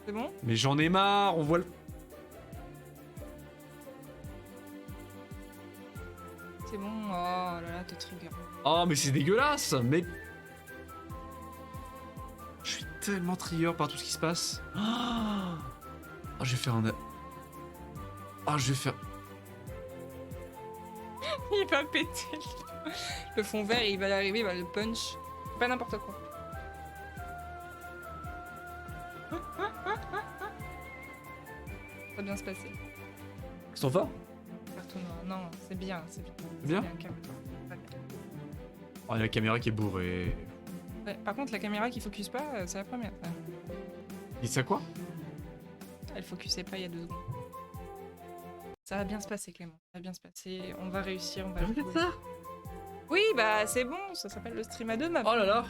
C'est bon? Mais j'en ai marre, on voit le... C'est bon. Oh là là, te trigger. Oh mais c'est dégueulasse. Mais... Je suis tellement trigger par tout ce qui se passe. Oh, je vais faire un... Oh, je vais faire... Il va péter le fond vert et il va arriver, il va le punch. Pas n'importe quoi. Ça va bien se passer. Ils sont forts? Carton noir. Non, c'est bien, c'est bien. Bien calme-toi. Ça va bien. Oh, il y a la caméra qui est bourrée. Ouais, par contre, la caméra qui focus pas, c'est la première. Dis ça quoi? Elle focusait pas il y a 2 secondes. Ça va bien se passer, Clément. Ça va bien se passer. On va réussir, on va jouer. ça? Oui, bah c'est bon, ça s'appelle le stream à 2, ma Oh là là.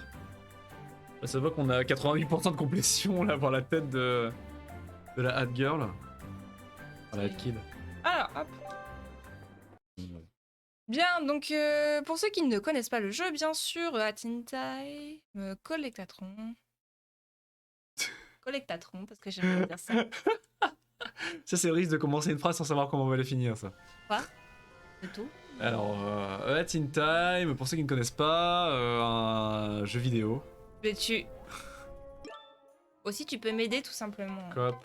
Là, ça voit qu'on a 88% de complétion là pour la tête de la Hat Girl. Oh, la Hat Kid. Alors, hop. Bien, donc pour ceux qui ne connaissent pas le jeu, bien sûr, Atintai, Collectatron. Collectatron, parce que j'aime bien dire ça. Ça, c'est le risque de commencer une phrase sans savoir comment on va la finir, ça. Quoi? C'est tout? Alors, Hat in Time, pour ceux qui ne connaissent pas, un jeu vidéo. Mais tu... Aussi, tu peux m'aider tout simplement. Coop.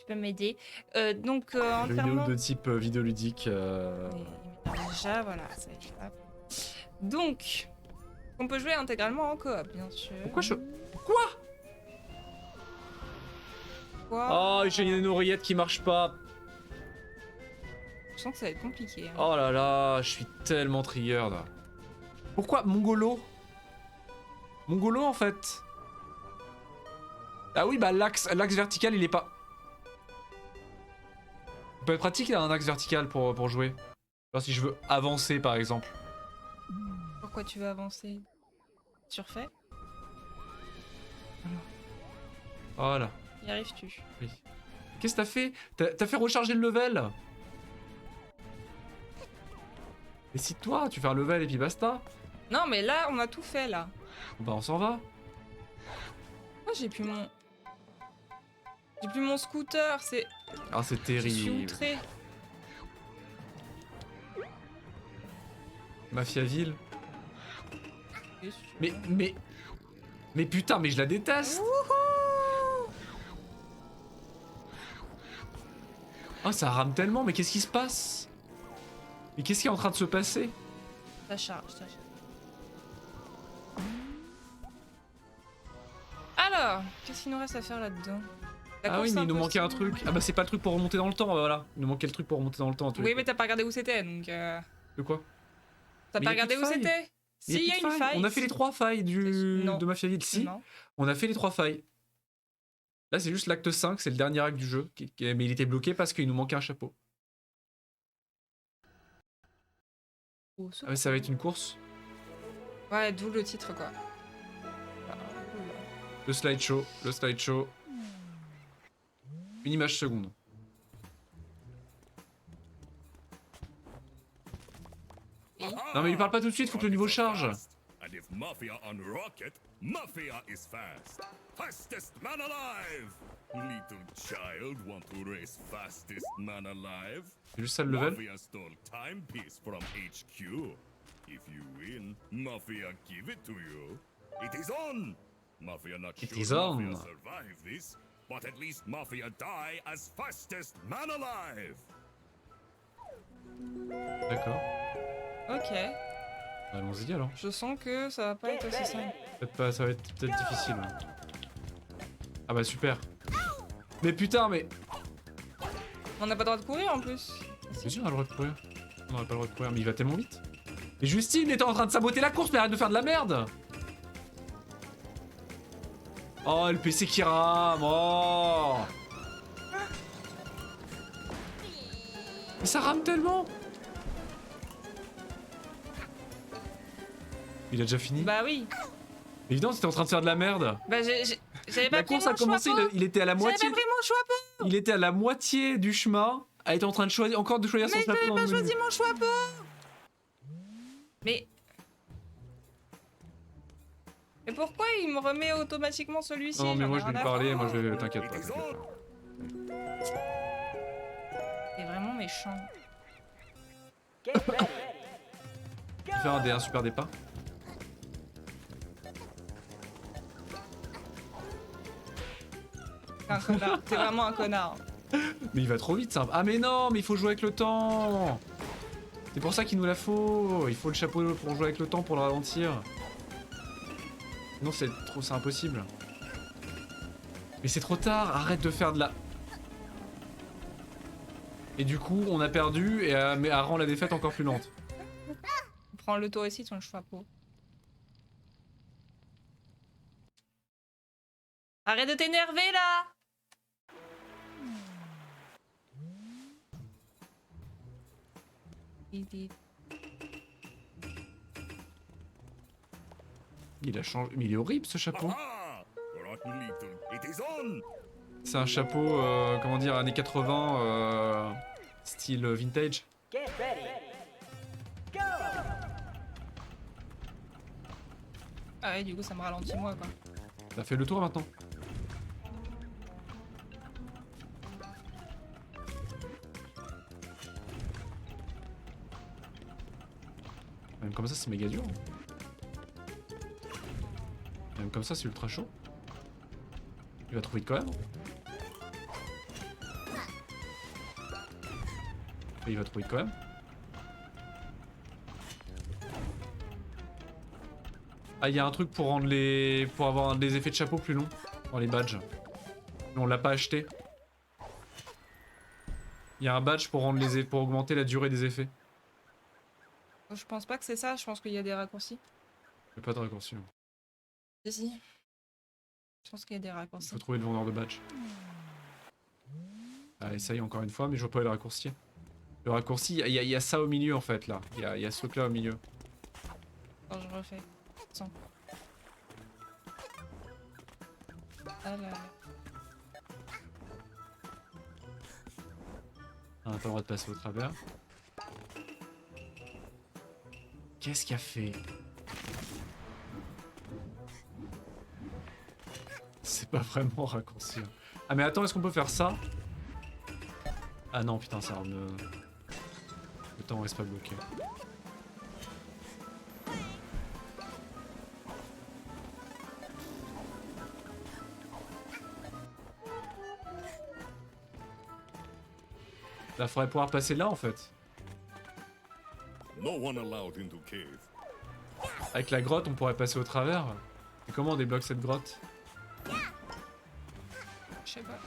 Tu peux m'aider. Donc, Jeu vidéo entièrement... de type vidéoludique. Oui, déjà, voilà, ça y est, hop. Donc, on peut jouer intégralement en coop, bien sûr. Pourquoi je... Quoi? Quoi? Oh, j'ai une oreillette qui marche pas. Je sens que ça va être compliqué. Hein. Oh là là, je suis tellement trigger là. Pourquoi Mongolo? Mongolo en fait. Ah oui, bah l'axe vertical il est pas... Ça peut être pratique là, un axe vertical pour jouer. Genre si je veux avancer par exemple. Pourquoi tu veux avancer? Tu refais? Voilà. Y arrives-tu? Oui. Qu'est-ce que t'as fait? T'as fait recharger le level? Décide-toi, tu fais un level et puis basta. Non, mais là, on a tout fait, là. Bah on s'en va. Moi, j'ai plus mon... J'ai plus mon scooter, c'est... Ah c'est Je suis terrible. outré. Mafiaville. Mais putain, mais je la déteste. Oh ça rame tellement, mais qu'est-ce qui se passe? Mais qu'est-ce qui est en train de se passer? Ça charge, ça charge. Alors, qu'est-ce qu'il nous reste à faire là-dedans? La Ah oui, course mais il nous manquait un impossible. truc. Ah bah c'est pas le truc pour remonter dans le temps, bah voilà. Il nous manquait le truc pour remonter dans le temps. en tous les Oui, cas. mais t'as pas regardé où c'était, donc... De quoi? T'as Mais pas y a regardé plus où de faille. c'était? Si, il y a plus de une faille. On a fait les 3 failles Non. de Mafiaville. Si, Non. on a fait les 3 failles. Là c'est juste l'acte 5, c'est le dernier acte du jeu. Mais il était bloqué parce qu'il nous manquait un chapeau. Oh, Ah mais ça va être une course. Ouais, d'où le titre, quoi. Le slideshow, le slideshow. Une image seconde. Non mais lui parle pas tout de suite, faut que le niveau charge. And if Mafia on rocket, Mafia is fast. Fastest man alive! Little child want to race fastest man alive? C'est juste ça le level. Mafia stole timepiece from HQ. If you win, Mafia give it to you. It is on! Mafia not It sure is on. Mafia survive this, but at least Mafia die as fastest man alive! D'accord. Ok. Allons-y alors. Je sens que ça va pas être aussi simple. Peut-être pas, ça va être peut-être difficile. Ah bah super. Mais putain, mais... On n'a pas le droit de courir, en plus. C'est sûr, on a le droit de courir. On n'aurait pas le droit de courir, mais il va tellement vite. Et Justine était en train de saboter la course, mais arrête de faire de la merde. Oh, le PC qui rame. Oh. Mais ça rame tellement. Il a déjà fini? Bah oui. Évidemment, t'étais en train de faire de la merde. Bah j'avais pas La pris course mon a commencé, choix. il était à la J'avais moitié. pas pris mon choix. Il était à la moitié du chemin. Elle était en train de choisir, encore de choisir son Mais chapeau. j'avais dans pas le menu. choisi mon choix. Mais Et pourquoi il me remet automatiquement celui-ci? Non mais J'en moi ai je vais rien lui à parler, moi foutre. je vais... T'inquiète pas, t'inquiète pas. C'est vraiment méchant. Faire un super départ. T'es un connard. T'es vraiment un connard. Mais il va trop vite ça. Ah mais non, mais il faut jouer avec le temps. C'est pour ça qu'il nous la faut. Il faut le chapeau pour jouer avec le temps pour le ralentir. Non c'est impossible. Mais c'est trop tard, arrête de faire de la... Et du coup on a perdu et mais elle rend la défaite encore plus lente. Prends le tour ici, ton chapeau. Arrête de t'énerver là! Il a changé... Mais il est horrible ce chapeau. Aha! Rotten little. It is on! C'est un chapeau, comment dire, années 80, style vintage. Ah ouais, du coup ça me ralentit moi quoi. T'as fait le tour maintenant? Même comme ça c'est méga dur. Même comme ça c'est ultra chaud. Il va trop vite quand même. Et il va trop vite quand même. Ah, il y a un truc pour rendre les... pour avoir des effets de chapeau plus longs dans les badges. Mais on l'a pas acheté. Il y a un badge pour rendre pour augmenter la durée des effets. Je pense pas que c'est ça, je pense qu'il y a des raccourcis. Il n'y a pas de raccourci. Hein. Si. Je pense qu'il y a des Il raccourcis. faut trouver le vendeur de badge. Ah, essaye encore une fois, mais je vois pas le raccourci. Le raccourci, il y a ça au milieu en fait là. Il y a ce truc là au milieu. Attends, je refais. Sans. Ah là là. On n'a pas le droit de passer au travers. Qu'est-ce qu'il a fait? C'est pas vraiment raccourci. Hein. Ah mais attends, est-ce qu'on peut faire ça? Ah non, putain, ça me... Le temps reste pas bloqué. Là, faudrait pouvoir passer là en fait. No one allowed into cave. Avec la grotte, on pourrait passer au travers. Et comment on débloque cette grotte? Je sais pas.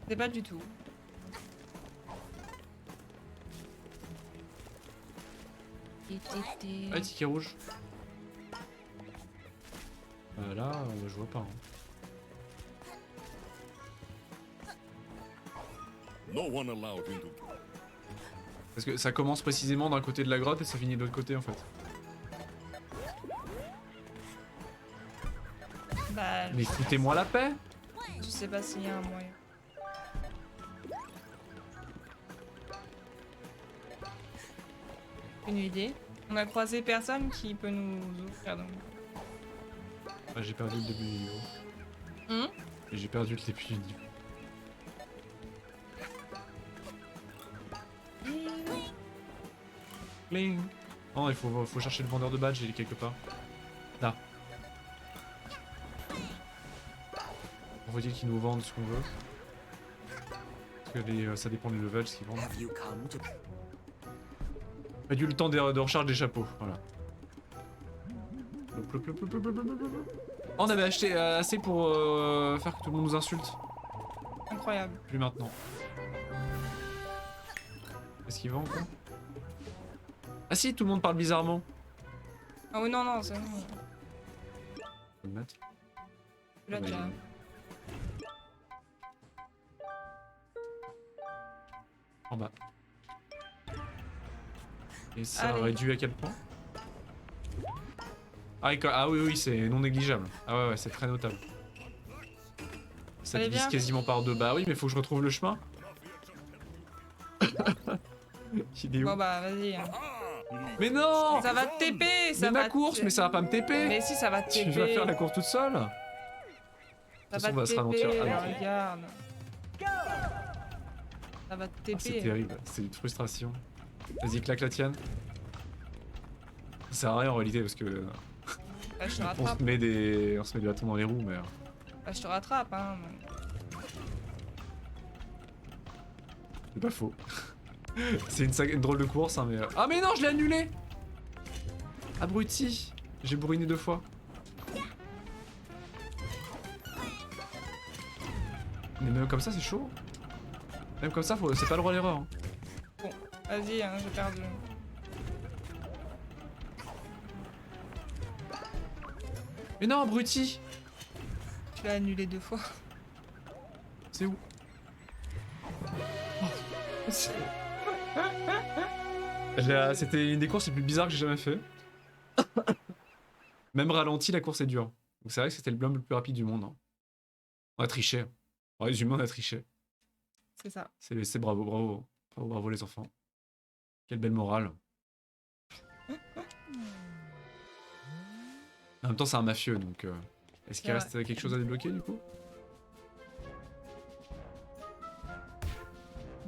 C'est pas du tout. Ah, ticket rouge. Là, je vois pas. Hein. No one allowed into cave. Parce que ça commence précisément d'un côté de la grotte et ça finit de l'autre côté en fait. Bah, Mais foutez-moi la paix! je sais pas s'il y a un moyen. Une idée. On a croisé personne qui peut nous offrir donc. Ah, j'ai perdu le début du niveau. Et j'ai perdu le début du niveau. Cling. Non, il faut chercher le vendeur de badge, il est quelque part. Là. Faut-il qu'ils nous vendent ce qu'on veut. Parce que ça dépend du level, ce qu'ils vendent. Pas dû le temps de recharge des chapeaux, voilà. On avait acheté assez pour faire que tout le monde nous insulte. Incroyable. Plus maintenant. Est-ce qu'il vend encore? Ah si, tout le monde parle bizarrement. Ah oui, non, non, c'est bon. Faut le mettre. Là, Ouais, déjà. En bas. Et ça Allez. réduit à quel point? Ah oui, oui, c'est non négligeable. Ah ouais, c'est très notable. Ça Allez, divise viens. quasiment par deux. Bah oui, mais faut que je retrouve le chemin. Il est où? Bon bah vas-y. Hein. Mais non! Ça va te TP, ça Mais va ma course, mais ça va pas me TP! Mais si, ça va te Tu TP. vas faire la course toute seule? Ça toute façon, va on va te se ralentir. TP, Ah, ok. regarde. Ça va te Ah, TP. c'est terrible, c'est une frustration. Vas-y, claque la tienne. Ça sert à rien en réalité parce que Bah, je te on rattrape. se met des bâtons dans les roues, mais Bah, je te rattrape, hein. c'est pas faux. C'est une drôle de course, hein, mais. Ah, mais non, je l'ai annulé! Abruti! J'ai bourriné 2 fois. Mais même comme ça, c'est chaud. Même comme ça, c'est pas le droit à l'erreur. Hein. Vas-y, hein, j'ai perdu. Mais non, abruti! Tu l'as annulé 2 fois. C'est où? C'était une des courses les plus bizarres que j'ai jamais fait. Même ralenti, la course est dure. Donc c'est vrai que c'était le blum le plus rapide du monde. Hein. On a triché. En résumé, on a triché. C'est ça. C'est bravo, bravo. Bravo, bravo les enfants. Quelle belle morale. En même temps, c'est un mafieux, donc... Est-ce qu'il C'est reste quelque chose à débloquer, du coup?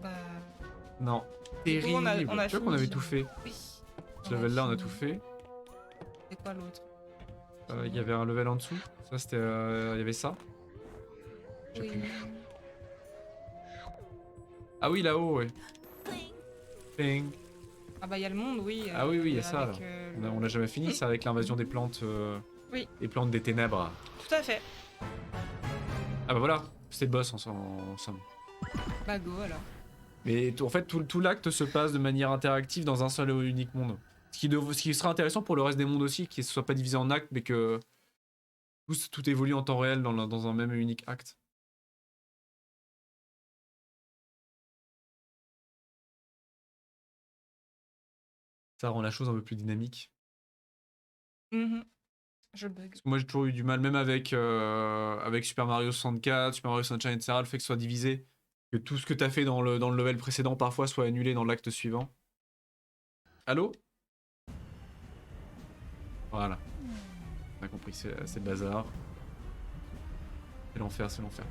Bah. Non. Du coup, on a Terrible. Tu vois qu'on fini. avait tout fait. Oui. Ce level-là, on a tout fait. C'est quoi l'autre? Il y avait un level en dessous. Ça, c'était... Il y avait ça. Je sais Oui. plus. Ah oui, là-haut, ouais. Ping. Ah bah il y a le monde, oui. Ah oui, oui, il y a ça, avec, là. On l'a jamais fini, ça, avec l'invasion des plantes... Oui. Les plantes des ténèbres. Tout à fait. Ah bah voilà, c'était le boss en somme. Bah go alors. Mais en fait, tout l'acte se passe de manière interactive dans un seul et unique monde. Ce qui sera intéressant pour le reste des mondes aussi, qu'il ne soit pas divisé en actes, mais que tout évolue en temps réel dans un même et unique acte. Ça rend la chose un peu plus dynamique. Mhm. Je bug. Parce que moi j'ai toujours eu du mal, même avec Super Mario 64, Super Mario Sunshine, etc., le fait que ce soit divisé, que tout ce que t'as fait dans le level précédent parfois soit annulé dans l'acte suivant. Allô? Voilà. On a compris, c'est le bazar. C'est l'enfer, c'est l'enfer.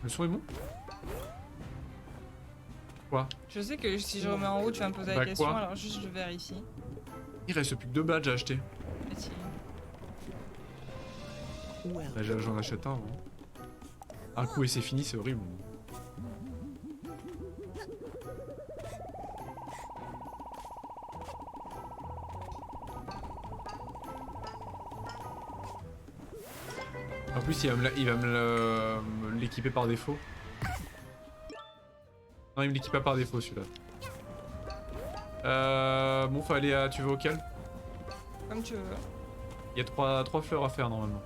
Le son est bon? Quoi? Je sais que si je remets en route, tu vas me poser Bah, la question, quoi alors juste je vérifie. Il reste plus que 2 badges à acheter. Petit. Bah, j'en achète un. Hein. Un coup et c'est fini, c'est horrible. En plus, il va me l'équiper par défaut. Non, il me l'équipe pas par défaut celui-là. Bon, faut aller à... Tu veux auquel? Comme tu veux. Il y a 3 fleurs à faire normalement.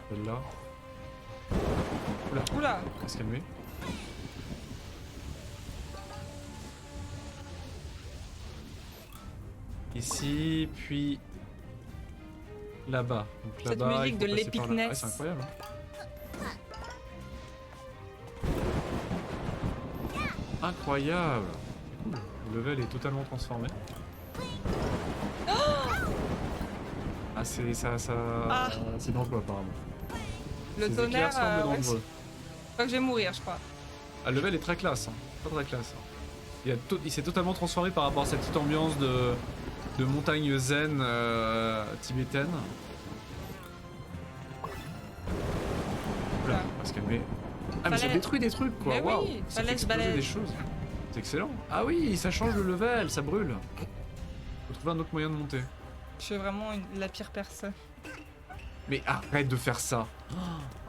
Celle-là. Oula, Oula. on va se calmer. Ici, puis là-bas. Donc Cette là-bas, musique il faut de passer par là. l'épicness. Ah, c'est incroyable. Hein. Incroyable. Cool. Le level est totalement transformé. Ah, c'est ça, Ah. c'est dangereux apparemment. Le Ces tonnerre, éclairs semblent ouais, dangereux. je crois que je vais mourir, je crois. Ah, le level est très classe, hein. Très classe. Hein. Il s'est totalement transformé par rapport à cette petite ambiance de montagne zen tibétaine. Oula, on va se calmer. Ah, mais ça Fallait- détruit des trucs quoi, Mais waouh! oui, Ça fait fallait se exploser balader. des choses. C'est excellent. Ah oui, ça change le level, ça brûle. Faut trouver un autre moyen de monter. Je suis vraiment la pire personne. Mais arrête de faire ça.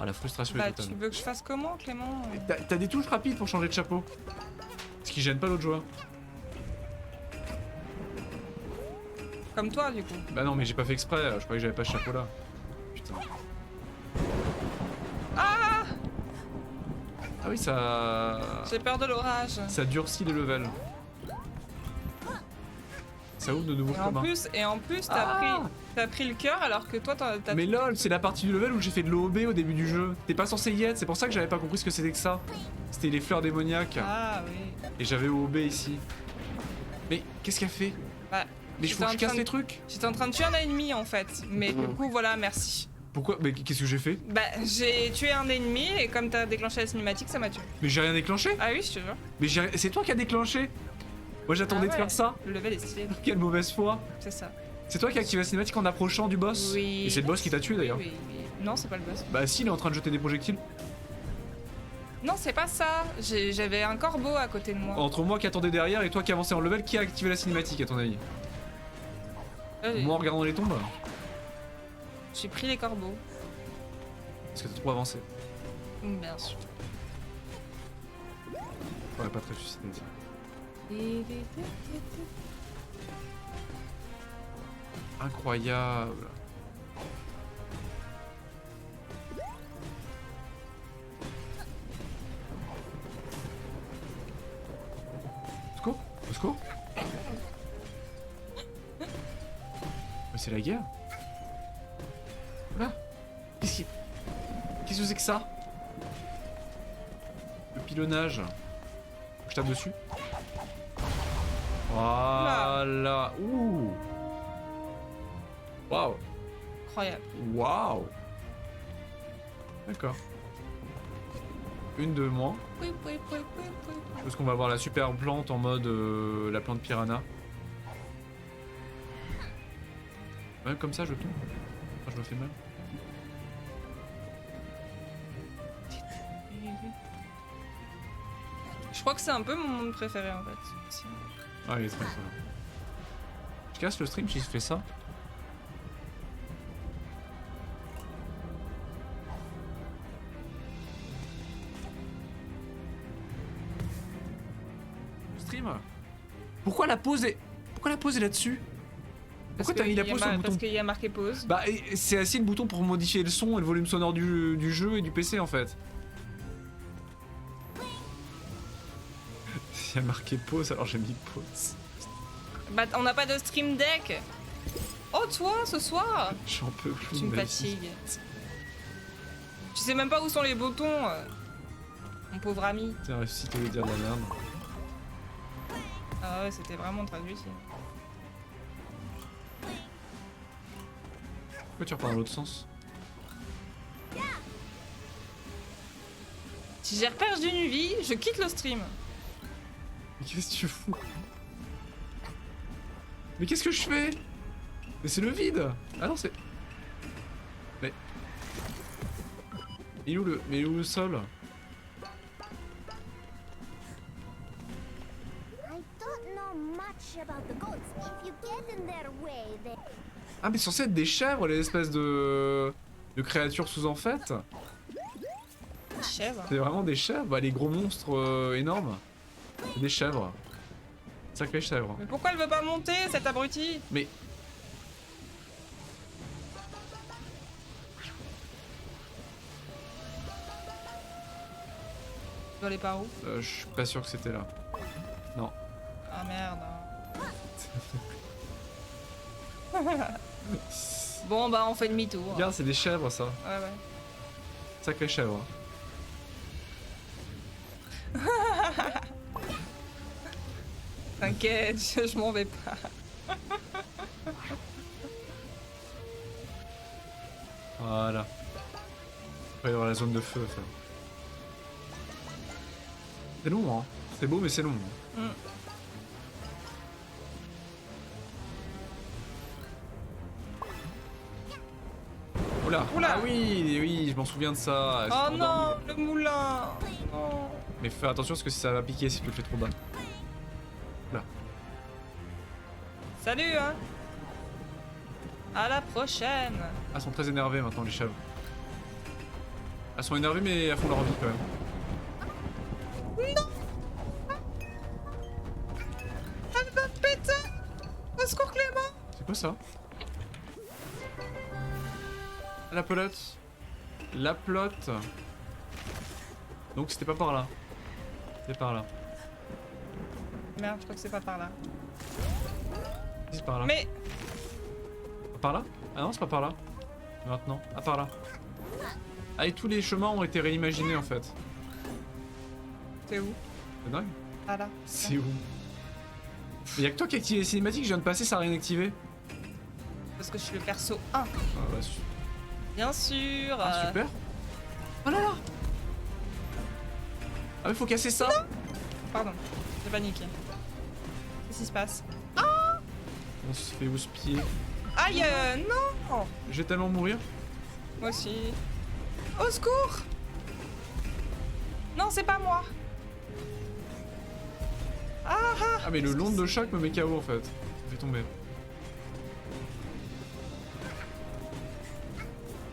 Ah, la frustration Bah, est tu totale. veux que je fasse comment, Clément? T'as des touches rapides pour changer de chapeau. Ce qui gêne pas l'autre joueur. Comme toi, du coup. Bah non, mais j'ai pas fait exprès, je croyais que j'avais pas ce chapeau là. Putain. Ah! Ah oui, ça. J'ai peur de l'orage. Ça durcit les levels. Ça ouvre de nouveaux chemins. Et en plus, Ah t'as pris le cœur alors que toi, t'as Mais lol, c'est la partie du level où j'ai fait de l'OB au début du jeu. T'es pas censé y être, c'est pour ça que j'avais pas compris ce que c'était que ça. C'était les fleurs démoniaques. Ah oui. Et j'avais OB ici. Mais qu'est-ce qu'elle fait? Bah, Mais il faut que je casse les trucs. j'étais en train de tuer un ennemi en fait. Mais du coup, voilà, merci. Pourquoi? Mais qu'est-ce que j'ai fait? Bah, j'ai tué un ennemi et comme t'as déclenché la cinématique, ça m'a tué. Mais j'ai rien déclenché. Ah oui, je te jure. Mais c'est toi qui as déclenché. Moi j'attendais Ah de ouais. faire ça. Le level est stylé, Quelle mauvaise foi. c'est ça. C'est toi qui as activé la cinématique en approchant du boss. Oui. Et c'est le boss qui t'a tué d'ailleurs. Oui, oui. Non, c'est pas le boss. Bah si, il est en train de jeter des projectiles. Non, c'est pas ça. J'avais un corbeau à côté de moi. Entre moi qui attendais derrière et toi qui avançais en level, qui a activé la cinématique à ton avis? Moi en regardant les tombes? J'ai pris les corbeaux. Parce que t'as trop avancé. Bien sûr. Ouais, pas très suicide. Incroyable. Au secours? Au secours? Mais c'est la guerre. Voilà. Qu'est-ce que c'est que ça? Le pilonnage. Je tape dessus. Voilà. Ouh. Waouh. Incroyable. Waouh. D'accord. Une de moins. Oui, oui, oui, oui, oui. Parce qu'on va avoir la super plante en mode la plante piranha. Même comme ça je tombe. Enfin, je me fais mal. Je crois que c'est un peu mon monde préféré en fait. Ah il est très bien. Je casse le stream si je fais ça. Stream. Pourquoi la pause est là-dessus? Pourquoi t'as mis la pause sur le bouton? Parce qu'il y a marqué pause. Bah c'est assis le bouton pour modifier le son et le volume sonore du jeu et du PC en fait. Il y a marqué pause alors j'ai mis pause. Bah, on n'a pas de stream deck. Oh, toi, ce soir J'en peux plus. Tu me de ma vie. fatigues. Tu sais même pas où sont les boutons. Mon pauvre ami. T'as réussi à dire de la merde. Ah ouais, c'était vraiment traduit ici. Pourquoi tu repars dans l'autre sens? Si j'ai perdu une vie, je quitte le stream. Mais qu'est-ce que tu fous? Mais qu'est-ce que je fais? Mais c'est le vide! Ah non c'est... Mais... Il est où le sol? Ah mais c'est censé être des chèvres les espèces de créatures sous-en fait. Chèvre. C'est vraiment des chèvres, bah, les gros monstres énormes. C'est des chèvres. Sacrées chèvres. Mais pourquoi elle veut pas monter, cette abruti? Mais... Tu dois aller par où? je suis pas sûr que c'était là. Non. Ah merde. Bon bah on fait demi-tour. Regarde, c'est des chèvres ça. Ouais ouais. Sacrées chèvres. T'inquiète, je m'en vais pas. Voilà. Il va y avoir la zone de feu à faire. C'est long hein. C'est beau mais c'est long. Mm. Oula. Oula. Ah oui, oui, je m'en souviens de ça. Oh J'étais non, endormi. le moulin. Non. Mais fais attention parce que ça va piquer si tu le fais trop bas. Là. Salut hein. À la prochaine. Ah, elles sont très énervées maintenant les chèvres. Elles sont énervées mais elles font leur vie quand même. Elle va péter. Au secours Clément. C'est quoi ça? La pelote. La pelote. Donc c'était pas par là. C'était par là. Merde, je crois que c'est pas par là. C'est par là. Mais Par là? Ah non, c'est pas par là. Maintenant. Ah, par là. Ah, et tous les chemins ont été réimaginés en fait. c'est où? C'est dingue. Ah là. C'est où? Mais y'a que toi qui a activé les cinématiques, je viens de passer, ça a rien activé. Parce que je suis le perso 1. Ah, bah, Bien sûr. super. Oh là là. Ah, mais faut casser ça. Pardon, j'ai paniqué. Qu'est-ce qui se passe? On se fait houspiller. Aïe, non. Je vais tellement mourir. Moi aussi. Au secours. Non, c'est pas moi. Ah ah. Ah, mais le long de choc me met KO en fait. Je vais tomber.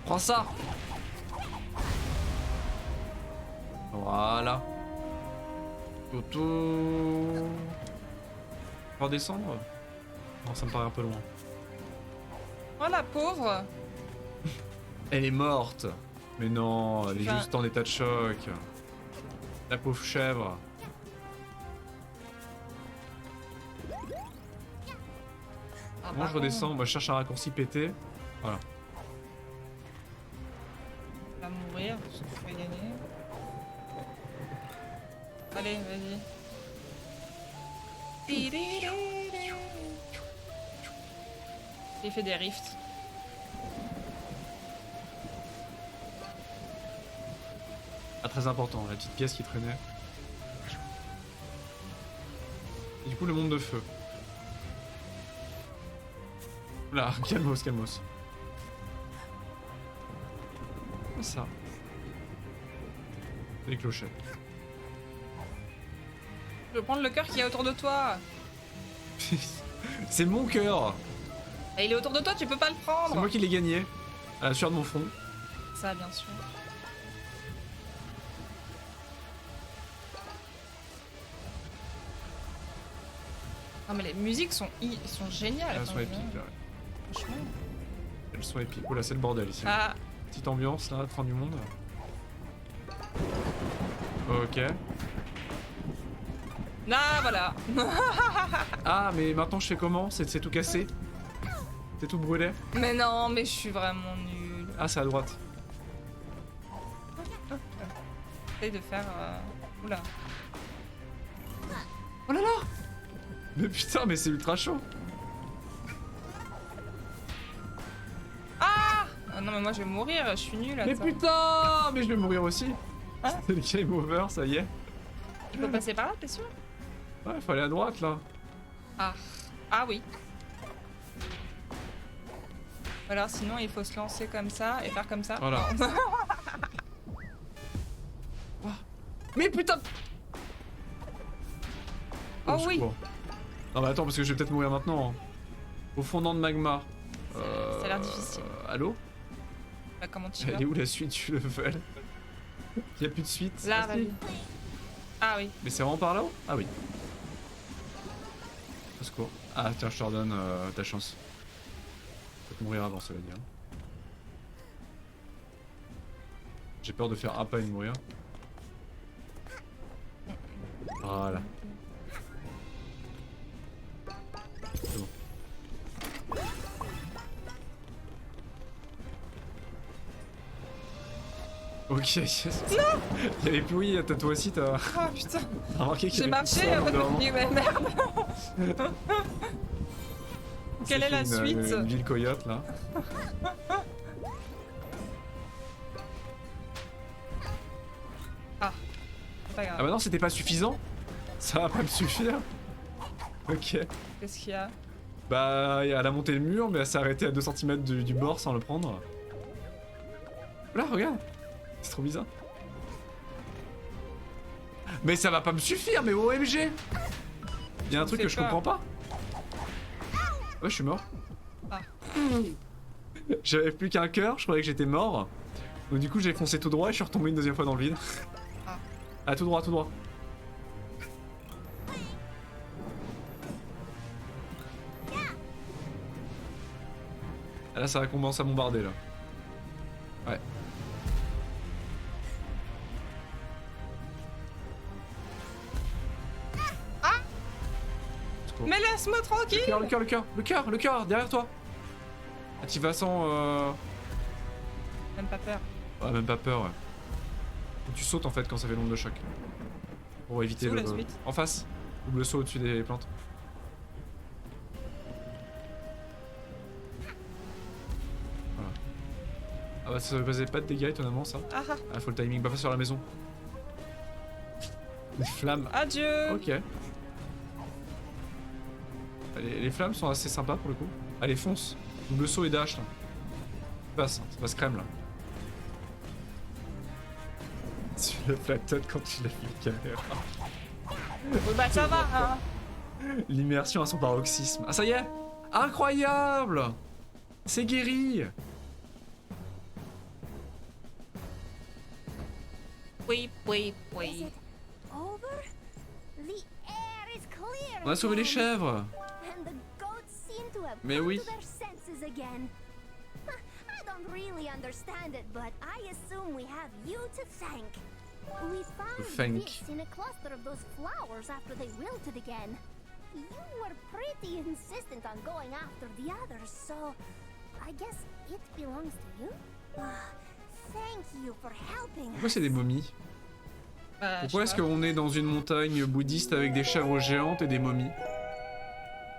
Prends ça. Voilà. Toto. Redescendre? Non, ça me paraît un peu loin. Oh la pauvre. Elle est morte. Mais non, elle est Enfin- juste en état de choc. La pauvre chèvre. Ah, Moi par je redescends, moi je cherche un raccourci pété. Voilà. contre, on va mourir, parce qu'on va gagner. Allez, vas-y. J'ai fait des rifts. Ah, très important, la petite pièce qui traînait. Et du coup, le monde de feu. Là, calmos, calmos. Quoi ça? Les clochettes. Je veux prendre le cœur qu'il y a autour de toi. C'est mon cœur! Et il est autour de toi, tu peux pas le prendre. C'est moi qui l'ai gagné. À la sueur de mon front. Ça, bien sûr. Non mais les musiques sont géniales. Elles sont enfin, épiques là. Franchement. Elles sont épiques. Oh là, c'est le bordel ici. Ah, Petite ambiance là, fin du monde. Ok. ah voilà. Ah, mais maintenant je fais comment? C'est tout cassé? C'est tout brûlé? Mais non, mais je suis vraiment nulle. Ah, c'est à droite. J'essaye de faire. Oula. Oh là là! Mais putain, mais c'est ultra chaud! Ah non mais moi je vais mourir, je suis nulle. Mais Attends. putain! Mais je vais mourir aussi! Hein? C'est le game over, ça y est. Tu peux passer par là, t'es sûr? Ouais, faut aller à droite là. Ah. Ah oui. Ou alors sinon il faut se lancer comme ça et faire comme ça. Voilà. Mais putain! Oh Au oui. secours. Non, mais attends, parce que je vais peut-être mourir maintenant. Hein. Au fondant de magma. Ça a l'air difficile. Allô? Bah, comment tu vas? Elle est où la suite du level? Y'a plus de suite? Là, Ah, si. vas-y. Ah oui. Mais c'est vraiment par là-haut? Ah oui. Au secours. Ah tiens, je te redonne ta chance. Tu vas te mourir avant, cela dit. Hein. J'ai peur de faire un pas et de mourir. Voilà. C'est bon. Ok, yes. Non. Il y avait plus oui, toi aussi t'as Oh putain. remarqué qu'il y J'ai avait plus marché, ça, après je au bout me d'un suis dit, moment. ouais, merde. Quelle est la suite? Une ville coyote là. Ah. C'est pas Ah grave. bah non, c'était pas suffisant. Ça va pas me suffire. Ok. Qu'est-ce qu'il y a? Bah, elle a monté le mur, mais elle s'est arrêtée à 2 cm du bord sans le prendre. Là, regarde. C'est trop bizarre. Mais ça va pas me suffire, mais OMG! Y'a un truc fait que je peur. comprends pas. Ouais, je suis mort. Ah. J'avais plus qu'un cœur, je croyais que j'étais mort. Donc du coup, j'ai foncé tout droit et je suis retombé une deuxième fois dans le vide. Ah. Ah, tout droit, tout droit. Ah, là, ça commence à bombarder là. Ouais. Secours. Mais laisse-moi tranquille. Le cœur, derrière toi. Ah, tu vas sans... Même pas peur. Ah, même pas peur, ouais. Faut que tu sautes en fait quand ça fait l'onde de choc. Pour éviter C'est où, le... la suite En face. Double saut au-dessus des plantes. Voilà. Ah bah ça faisait pas de dégâts étonnamment ça. Ah ah. Ah faut le timing, pas sur la maison. Les flammes. Adieu. Ok. Les flammes sont assez sympas pour le coup. Allez fonce. Double saut et dash là. Ça passe crème là. Tu l'as fait la tête quand tu l'as fait le caméra. Oui, bah ça va, hein. L'immersion à son paroxysme. Ah ça y est. Incroyable. C'est guéri. Oui. Is it over? The air is clear. On a sauvé les again, chèvres. And the goats seem to have Mais come oui. to their senses again. I don't really understand it, but I assume we have you to thank. We found Thank. this in a cluster of those flowers after they wilted again. You were pretty insistent on going after the others, so I guess it belongs to you. Thank you for helping Pourquoi us. c'est des momies? Bah, Pourquoi je sais est-ce qu'on est dans une montagne bouddhiste avec des chèvres géantes et des momies?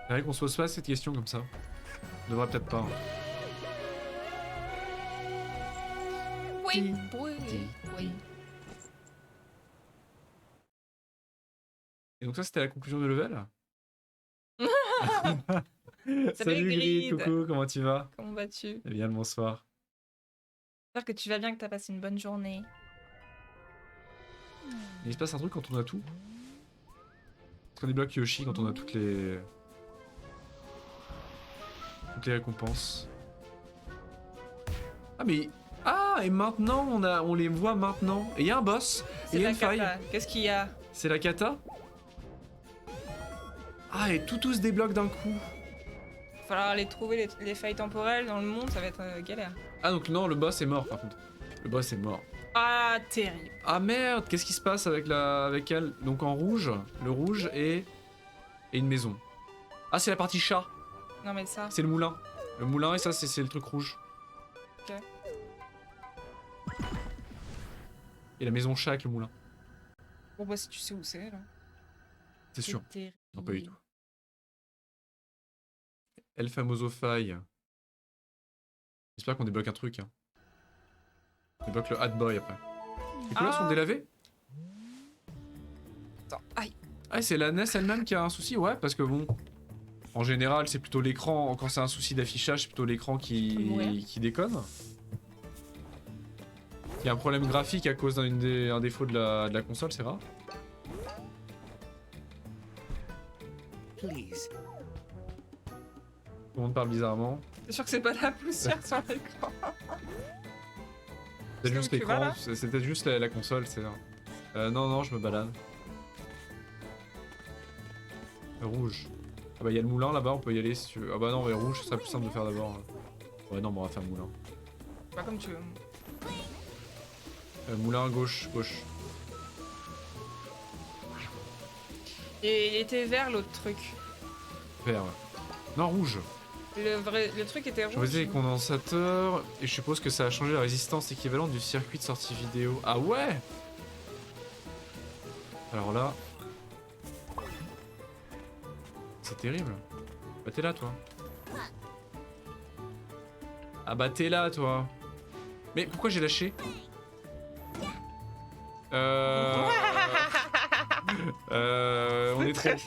C'est vrai qu'on se pose pas cette question comme ça. On devrait peut-être pas. Hein. pas. Oui. Et donc ça c'était la conclusion de level. Salut, Grid. coucou, comment tu vas? Comment vas-tu? Eh bien, bonsoir. J'espère que tu vas bien, que t'as passé une bonne journée. Il se passe un truc quand on a tout. Parce qu'on débloque Yoshi quand on a toutes les récompenses. Ah mais... Ah, et maintenant, on les voit maintenant. Et il y a un boss. Et C'est il y a la une faille. cata. Qu'est-ce qu'il y a? C'est la kata. Ah, et tout se débloque d'un coup. Il va falloir aller trouver les failles temporelles dans le monde, ça va être galère. Ah, donc non, le boss est mort par contre. Le boss est mort. Ah, terrible. Ah merde, qu'est-ce qui se passe avec elle? Donc en rouge, le rouge et une maison. Ah, c'est la partie chat. Non mais ça... C'est le moulin. Le moulin et ça, c'est le truc rouge. Ok. Et la maison chat avec le moulin. Bon bah si tu sais où c'est là. C'est sûr. Terrible. Non, pas du tout. El Famoso Faille. J'espère qu'on débloque un truc. Hein. On débloque le Hat Boy après. Les couleurs sont délavées? Attends, aïe. Ah, c'est la NES elle-même qui a un souci? Ouais, parce que bon... En général, c'est plutôt l'écran... Quand c'est un souci d'affichage, c'est plutôt l'écran qui déconne. Il y a un problème graphique à cause d'un défaut de la console, c'est rare. Please. Tout le monde parle bizarrement. T'es sûr que c'est pas la poussière sur l'écran? C'est juste tu vas, l'écran, là c'est peut-être juste la console, c'est ça. Non, je me balade. Rouge. Ah bah il y a le moulin là-bas, on peut y aller si tu veux. Ah bah non, mais rouge, ce serait plus simple de faire d'abord. Ouais, non, bon, on va faire le moulin. Pas comme tu veux. Moulin gauche. Et il était vert l'autre truc. Vert. Ouais. Non, rouge. Le truc était rouge. Choisis les condensateurs, et je suppose que ça a changé la résistance équivalente du circuit de sortie vidéo. Ah ouais! Alors là... C'est terrible. Bah t'es là, toi. Ah bah t'es là, toi. Mais pourquoi j'ai lâché?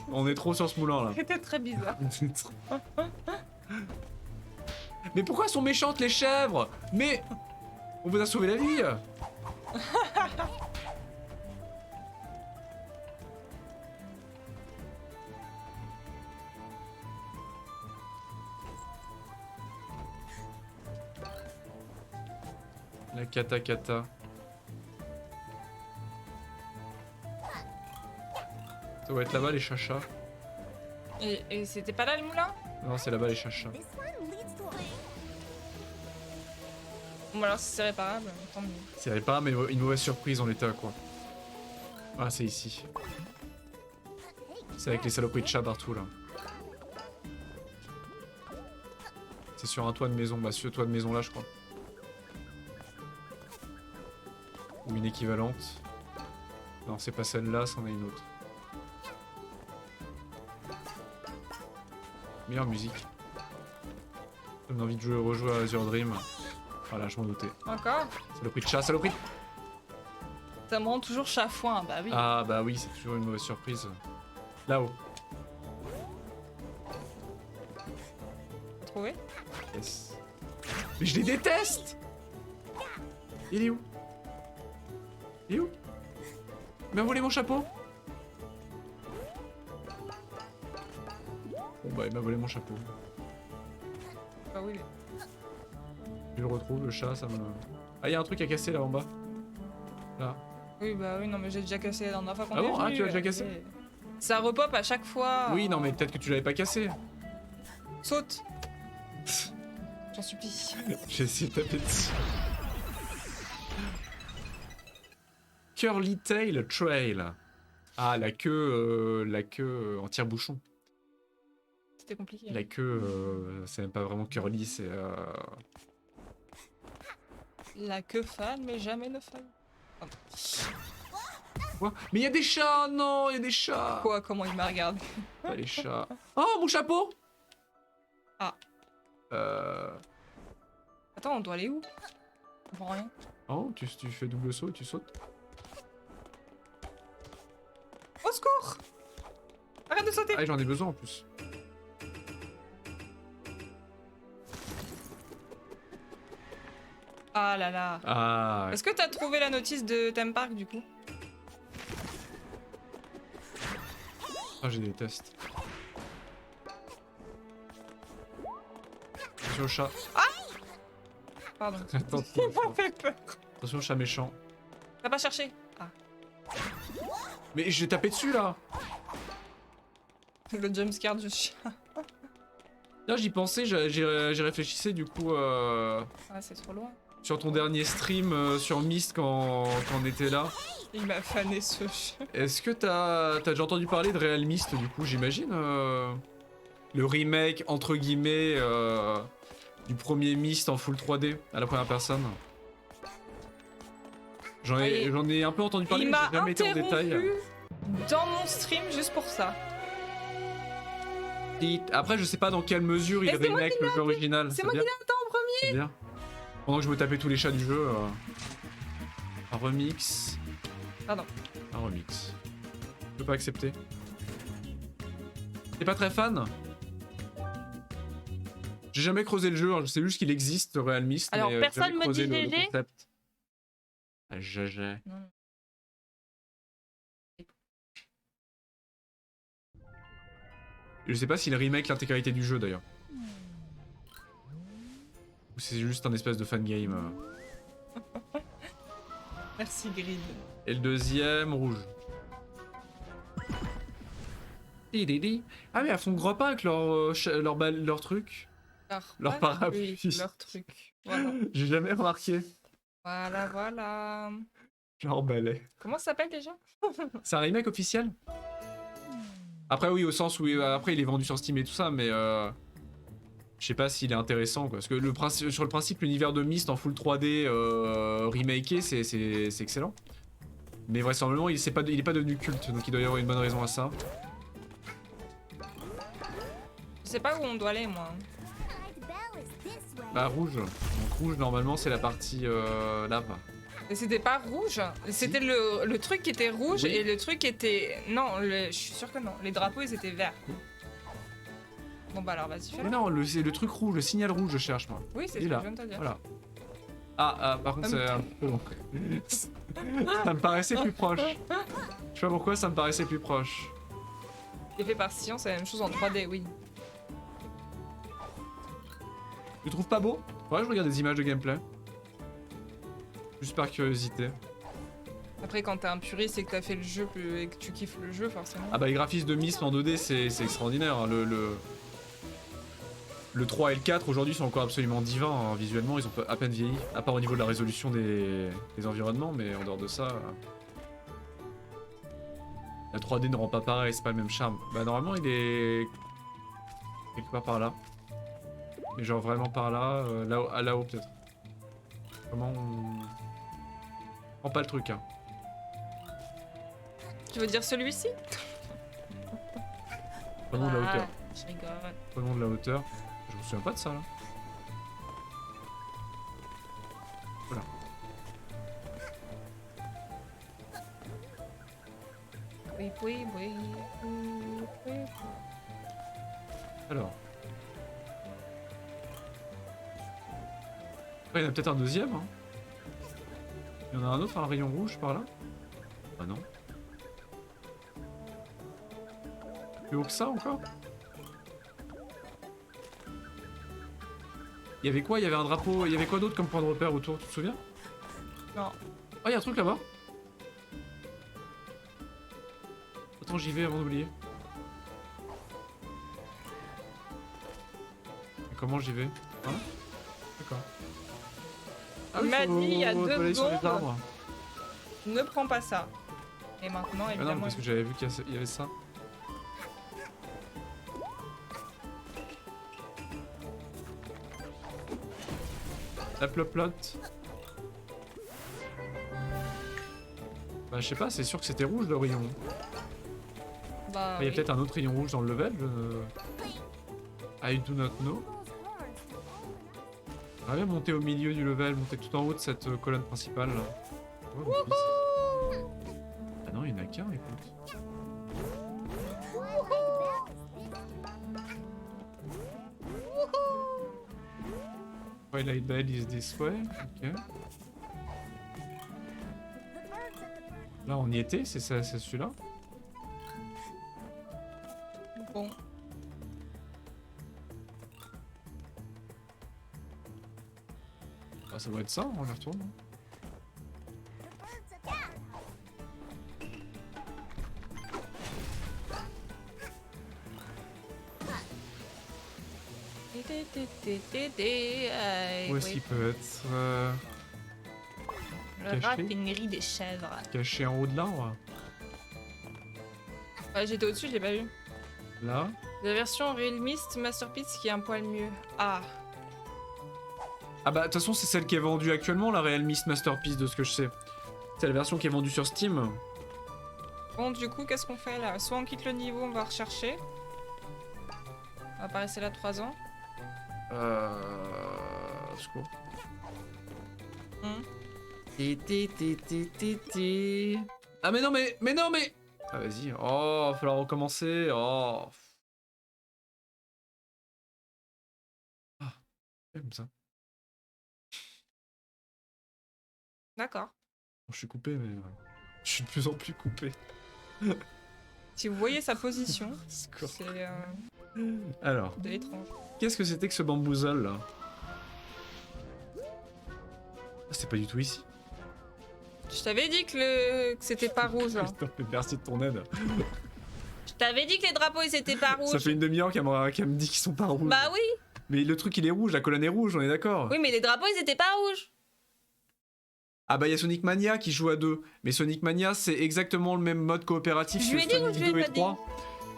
On est trop sur ce moulin là. C'était très bizarre. Mais pourquoi sont méchantes les chèvres? Mais on vous a sauvé la vie. La kata. Ça doit être là-bas les chachas. Et c'était pas là le moulin? Non, c'est là-bas les chachas. This one leads to a... Bon alors si c'est réparable, tant mieux. C'est pas mais une mauvaise surprise en l'état quoi. Ah c'est ici. C'est avec les saloperies de chats partout là. C'est sur un toit de maison. Bah, sur le toit de maison là, je crois. Ou une équivalente. Non, c'est pas celle-là, c'en est une autre. Meilleure musique. Ça me donne envie de rejouer à Azure Dream. Voilà, je m'en doutais. Encore? Saloperie de chat, saloperie de... Ça me rend toujours chafouin, bah oui. Ah bah oui, c'est toujours une mauvaise surprise. Là-haut. Trouvé? Yes. Mais je les déteste! Il est où? Il est où? Il m'a volé mon chapeau? Bon bah il m'a volé mon chapeau. Bah oui. Je le retrouve, le chat, ça me... Ah y'a un truc à casser là en bas. Là. Oui, bah oui, non, mais j'ai déjà cassé la dernière fois qu'on Ah est bon? Ah, venu, tu l'as déjà cassé? et- Ça repop à chaque fois. Oui non mais peut-être que tu l'avais pas cassé. Saute. J'en supplie. J'ai essayé de taper dessus. Curly Tail Trail. Ah la queue en tire-bouchon. C'était compliqué. La queue, c'est même pas vraiment curly, c'est... La queue fan, mais jamais ne fan. Quoi? Mais il y a des chats, non, il y a des chats. Quoi? Comment il m'a regardé? Pas les chats. Oh, mon chapeau. Ah. Attends, on doit aller où? Je comprends rien. Oh, tu fais double saut et tu sautes. Au secours! Arrête de sauter! Ah, j'en ai besoin en plus. Ah là là. Ah, Est-ce que t'as trouvé la notice de Theme Park du coup? ah j'ai des tests. Attention au chat. Pardon. Attends, Il m'a fait peur. attention au chat méchant. T'as pas cherché? Ah. Mais j'ai tapé dessus là. Le jumpscare du chat. Là j'y pensais, j'y réfléchissais du coup Ah, c'est trop loin. sur ton dernier stream sur Myst quand on était là. Il m'a fané ce chat. Est-ce que t'as déjà entendu parler de Real Myst du coup, j'imagine le remake entre guillemets du premier Myst en full 3D à la première personne. J'en ai un peu entendu parler, Il mais m'a j'ai jamais été en détail. interrompu dans mon stream juste pour ça. Après, je sais pas dans quelle mesure il Et c'est moi remake le jeu original. C'est moi qui l'ai atteint en premier. C'est bien. Pendant que je me tapais tous les chats du jeu. Un remix. Pardon. Un remix. Je peux pas accepter. T'es pas très fan? J'ai jamais creusé le jeu, hein. Je sais juste qu'il existe, le Real Myst. Alors, mais, personne jamais me creusé dit le GG. concept. Ah, GG. Non. Je sais pas s'il remake l'intégralité du jeu d'ailleurs. Ou c'est juste un espèce de fangame. Merci Grid. Et le deuxième, rouge. Ah mais elles font gros pas avec leur truc. Leur parapluie. Leur truc. Voilà. J'ai jamais remarqué. Voilà, voilà. Leur balai. Comment ça s'appelle déjà? C'est un remake officiel? Après oui, au sens où après il est vendu sur Steam et tout ça, mais je sais pas s'il est intéressant quoi. Parce que sur le principe, l'univers de Myst en full 3D remaké, c'est excellent. Mais vraisemblablement il est pas devenu culte, donc il doit y avoir une bonne raison à ça. Je sais pas où on doit aller moi. Hide Bell is this way. Bah rouge. Donc rouge normalement c'est la partie lave. Et c'était pas rouge. C'était le truc qui était rouge Oui. et le truc était... Non, je suis sûre que non. Les drapeaux ils étaient verts. Bon bah alors vas-y fais-le. Mais non, c'est le truc rouge, le signal rouge je cherche moi. Oui c'est Il ce est que là. je viens de te dire. Voilà. Ah, par contre c'est un peu long. Ça me paraissait plus proche. Je sais pas pourquoi ça me paraissait plus proche. Il est fait par Science, c'est la même chose en 3D, oui. Tu trouves pas beau? Ouais, je regarde des images de gameplay. Juste par curiosité. Après quand t'es un puriste et que t'as fait le jeu et que tu kiffes le jeu forcément. Ah bah les graphismes de Myst en 2D c'est extraordinaire. Hein. Le 3 et le 4 aujourd'hui sont encore absolument divins. Hein. Visuellement ils ont à peine vieilli. À part au niveau de la résolution des environnements, mais en dehors de ça... La 3D ne rend pas pareil, c'est pas le même charme. Bah normalement il est... quelque part par là. Mais genre vraiment par là, là-haut, à là-haut peut-être. Comment on... Prends pas le truc, hein. Tu veux dire celui-ci? Prenons de la hauteur. Je rigole. Prenons de la hauteur. Je me souviens pas de ça, là. Voilà. Oui, oui, oui, oui, oui. Alors. Après, il y en a peut-être un deuxième, hein. Il y en a un autre, un rayon rouge par là. Ah non. Plus haut que ça encore. Il y avait quoi? Il y avait un drapeau. Il y avait quoi d'autre comme point de repère autour? Tu te souviens? Non. Ah, il y a un truc là-bas. Attends, j'y vais avant d'oublier. Comment j'y vais? Voilà. D'accord. Il m'a dit il y a faut 2 aller sur les secondes. arbres. Ne prends pas ça. Et maintenant, Ah non, évidemment. parce que j'avais vu qu'il y avait ça. La ploplotte. Bah je sais pas, c'est sûr que c'était rouge le rayon. Bah, Il y a oui. peut-être un autre rayon rouge dans le level. I do not know. J'aimerais bien monter au milieu du level, monter tout en haut de cette colonne principale là. Oh, mon fils. Ah non, il y en a qu'un, écoute. Twilight Bell is this way. Ok. Là, on y était, c'est celui-là. Bon. Ah, ça doit être ça, on y retourne. Où est-ce qu'il peut être La caché raffinerie des chèvres. caché en haut de l'arbre? Ouais, j'étais au-dessus, je l'ai pas vu. Là. La version Realmist Masterpiece qui est un poil mieux. Ah. Ah bah de toute façon c'est celle qui est vendue actuellement, la Realmist Masterpiece de ce que je sais. C'est la version qui est vendue sur Steam. Bon, du coup, qu'est-ce qu'on fait là? Soit on quitte le niveau, on va rechercher. On va pas rester là 3 ans. Secours. Hmm. Ah mais non mais ah vas-y, oh, va falloir recommencer, oh. Ah, comme ça. D'accord. Je suis coupé mais... Je suis de plus en plus coupé. Si vous voyez sa position, Secours. c'est Alors, de l'étrange. qu'est-ce que c'était que ce bamboozle là? Ah, c'est pas du tout ici. Je t'avais dit que c'était pas rouge. Hein. Putain, mais merci de ton aide. Je t'avais dit que les drapeaux ils étaient pas rouges. Ça fait une demi-heure qu'elle me dit qu'ils sont pas rouges. Bah oui. Mais le truc il est rouge, la colonne est rouge, on est d'accord. Oui, mais les drapeaux ils étaient pas rouges. Ah bah il y a Sonic Mania qui joue à 2. Mais Sonic Mania c'est exactement le même mode coopératif Je lui ai que dit ou Sonic je lui ai 2 et pas dit 3.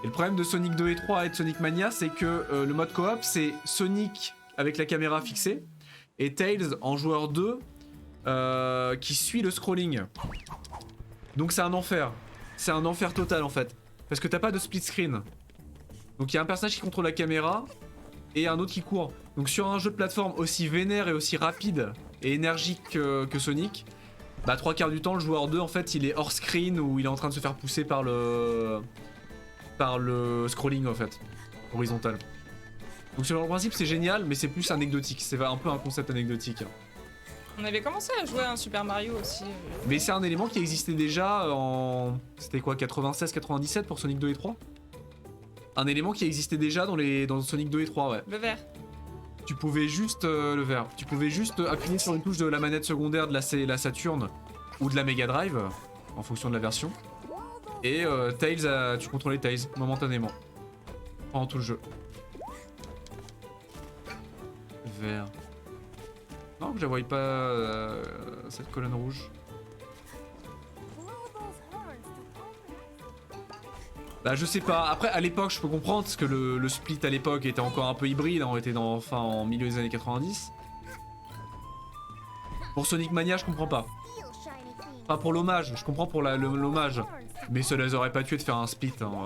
Et le problème de Sonic 2 et 3 et de Sonic Mania c'est que le mode coop c'est Sonic avec la caméra fixée et Tails en joueur 2 qui suit le scrolling. Donc c'est un enfer. C'est un enfer total en fait. Parce que t'as pas de split screen. Donc il y a un personnage qui contrôle la caméra et un autre qui court. Donc sur un jeu de plateforme aussi vénère et aussi rapide et énergique que Sonic, bah 3/4 du temps le joueur 2 en fait il est hors screen ou il est en train de se faire pousser par le scrolling en fait, horizontal. Donc sur le principe c'est génial mais c'est plus anecdotique, c'est un peu un concept anecdotique. On avait commencé à jouer à un Super Mario aussi. Mais c'est un élément qui existait déjà en... C'était quoi, 96-97 pour Sonic 2 et 3? Un élément qui existait déjà dans Sonic 2 et 3, ouais. Le vert. Tu pouvais juste... le vert. Tu pouvais juste appuyer sur une touche de la manette secondaire de la Saturn ou de la Mega Drive, en fonction de la version. Et Tails, tu contrôlais Tails, momentanément. Pendant tout le jeu. Vert. Non, que je la voyais pas, cette colonne rouge. Bah je sais pas, après à l'époque je peux comprendre parce que le split à l'époque était encore un peu hybride, on était en milieu des années 90. Pour Sonic Mania je comprends pas. Pas pour l'hommage, je comprends pour l'hommage. Mais ça les aurait pas tué de faire un split. Hein.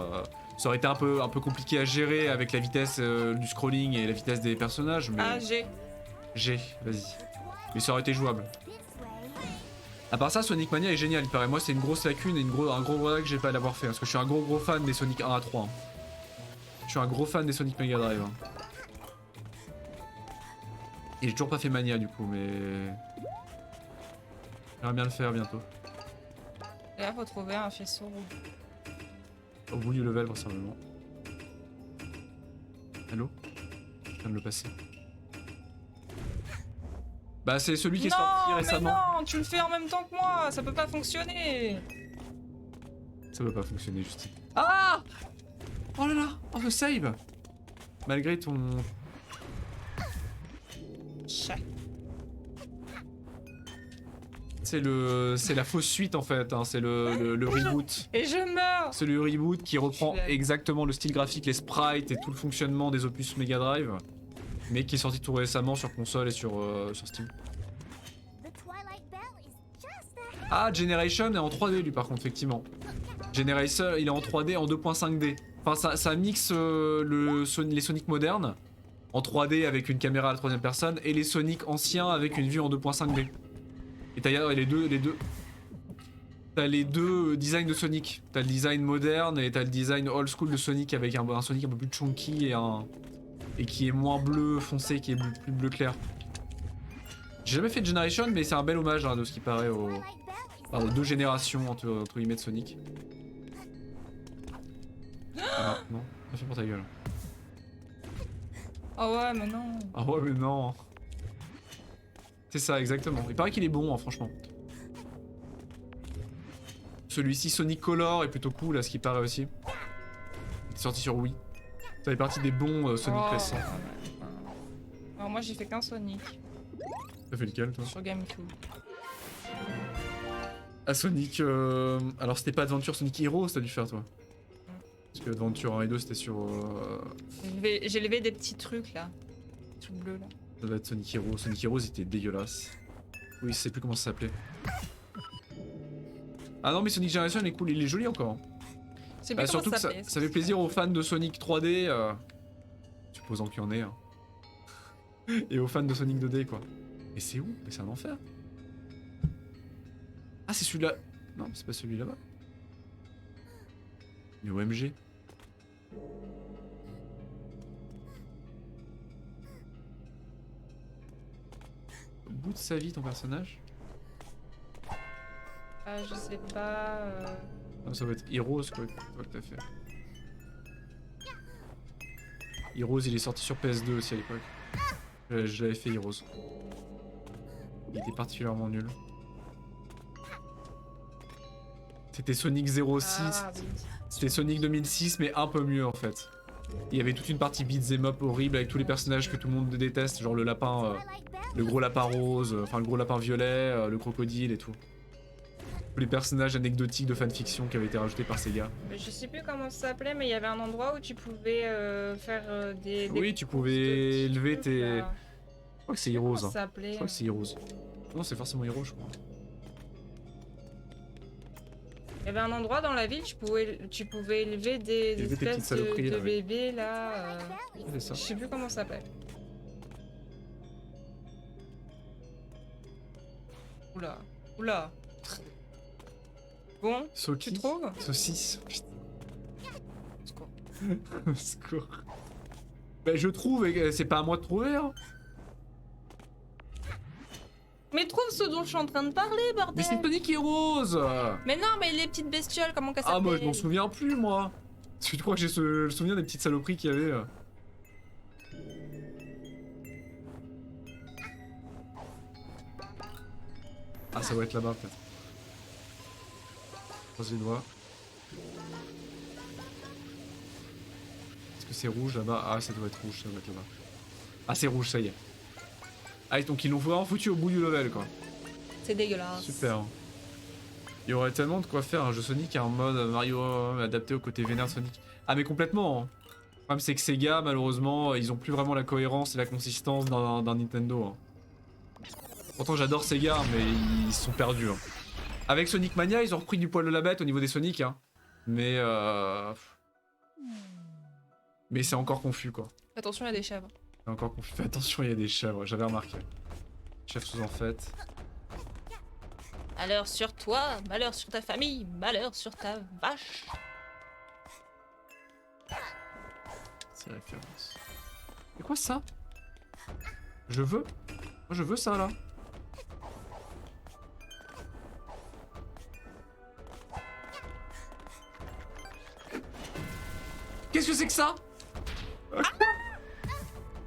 Ça aurait été un peu compliqué à gérer avec la vitesse du scrolling et la vitesse des personnages. Mais... Ah, j'ai. Vas-y. Mais ça aurait été jouable. À part ça, Sonic Mania est génial, il paraît. Moi, c'est une grosse lacune et un gros regret que j'ai pas l'avoir fait. Parce que je suis un gros fan des Sonic 1 à 3. Hein. Je suis un gros fan des Sonic Mega Drive. Hein. Et j'ai toujours pas fait Mania du coup, mais. J'aimerais bien le faire bientôt. Et là, faut trouver un faisceau rouge. Au bout du level, vraisemblablement. Allô? Je viens de le passer. Bah, c'est celui qui est sorti récemment. Mais non, tu le fais en même temps que moi, ça peut pas fonctionner. Ça peut pas fonctionner, Justine. Ah! Oh là là! Oh, le save! Malgré ton. Chat. C'est la fausse suite en fait, hein. C'est le reboot. Et je meurs. C'est le reboot qui reprend exactement le style graphique, les sprites et tout le fonctionnement des opus Mega Drive, mais qui est sorti tout récemment sur console et sur Steam. Ah, Generation est en 3D lui par contre, effectivement. Generation il est en 3D en 2.5D. Enfin ça mixe les Sonic modernes en 3D avec une caméra à la troisième personne et les Sonic anciens avec une vue en 2.5D. Et t'as les deux. T'as les deux designs de Sonic. T'as le design moderne et t'as le design old school de Sonic avec un Sonic un peu plus chunky et qui est moins bleu foncé, qui est plus bleu clair. J'ai jamais fait de Generation, mais c'est un bel hommage hein, de ce qui paraît aux deux générations entre guillemets de Sonic. Ah non, pas fait pour ta gueule. Ah ouais, mais non. Ah ouais, mais non. C'est ça, exactement. Il paraît qu'il est bon, hein, franchement. Celui-ci, Sonic Color, est plutôt cool, à ce qui paraît aussi. Il est sorti sur Wii. Ça fait partie des bons Sonic récents. Alors moi, j'ai fait qu'un Sonic. T'as fait lequel, toi? Sur GameCube. Ah, Sonic... Alors, c'était pas Adventure Sonic Heroes, t'as dû faire, toi? Parce que Adventure 1 et 2, c'était sur... J'ai levé des petits trucs, là. Tout bleu, là. Ça doit être Sonic Heroes. Sonic Heroes, il était dégueulasse. Oui, je sais plus comment ça s'appelait. Ah non, mais Sonic Generation, il est cool. Il est joli encore. C'est plus Surtout que ça fait plaisir aux fans de Sonic 3D. Supposant qu'il y en ait. Hein. Et aux fans de Sonic 2D, quoi. Et c'est où? Mais c'est un enfer. Ah, c'est celui-là. Non, c'est pas celui là-bas. Mais OMG. Au bout de sa vie, ton personnage? Ah, je sais pas. Ah, ça va être Heroes, quoi, que t'as fait. Heroes, il est sorti sur PS2 aussi à l'époque. Je l'avais fait, Heroes. Il était particulièrement nul. C'était Sonic 06. Ah, oui. C'était Sonic 2006, mais un peu mieux en fait. Il y avait toute une partie beat'em up horrible avec tous les personnages que tout le monde déteste, genre le lapin, le gros lapin rose, enfin le gros lapin violet, le crocodile et tout. Tous les personnages anecdotiques de fanfiction qui avaient été rajoutés par Sega. Mais je sais plus comment ça s'appelait, mais il y avait un endroit où tu pouvais faire des. Oui, tu pouvais élever tes. Là. Je crois que c'est Heroes. Comment ça Hein. s'appelait Je crois que c'est Heroes. Non, c'est forcément Heroes, je crois. Il y avait un endroit dans la ville, tu pouvais élever des Élever tes petites espèces saloperies, de là, oui. bébés là. C'est ça. Je sais plus comment ça s'appelle. Oula, oula. Bon, Soki. tu trouves? Saucisse. Putain. Secours. Secours. Bah, je trouve, et c'est pas à moi de trouver, hein. Mais trouve ce dont je suis en train de parler, bordel! Mais c'est Sonic Heroes. Mais non, mais les petites bestioles, comment qu'elles s'appellent? Ah, moi je m'en souviens plus, moi. Parce que tu crois que j'ai le souvenir des petites saloperies qu'il y avait. Ah, ça doit être là-bas, peut-être. Croise les doigts. Est-ce que c'est rouge là-bas? Ah, ça doit être rouge, ça doit être là-bas. Ah, c'est rouge, ça y est. Ah, donc ils l'ont vraiment foutu au bout du level, quoi. C'est dégueulasse. Super. Il y aurait tellement de quoi faire un jeu Sonic et un mode Mario adapté au côté vénère de Sonic. Ah mais complètement hein. Le problème c'est que Sega malheureusement ils ont plus vraiment la cohérence et la consistance d'un Nintendo. Hein. Pourtant j'adore Sega mais ils se sont perdus. Hein. Avec Sonic Mania ils ont repris du poil de la bête au niveau des Sonic hein. Mais c'est encore confus quoi. Attention, il y a des chèvres. C'est encore confus. Fais attention il y a des chèvres, j'avais remarqué. Chef sous en fait. Malheur sur toi, malheur sur ta famille, malheur sur ta vache. C'est référence. C'est quoi ça? Je veux? Moi je veux ça là. Qu'est-ce que c'est que ça?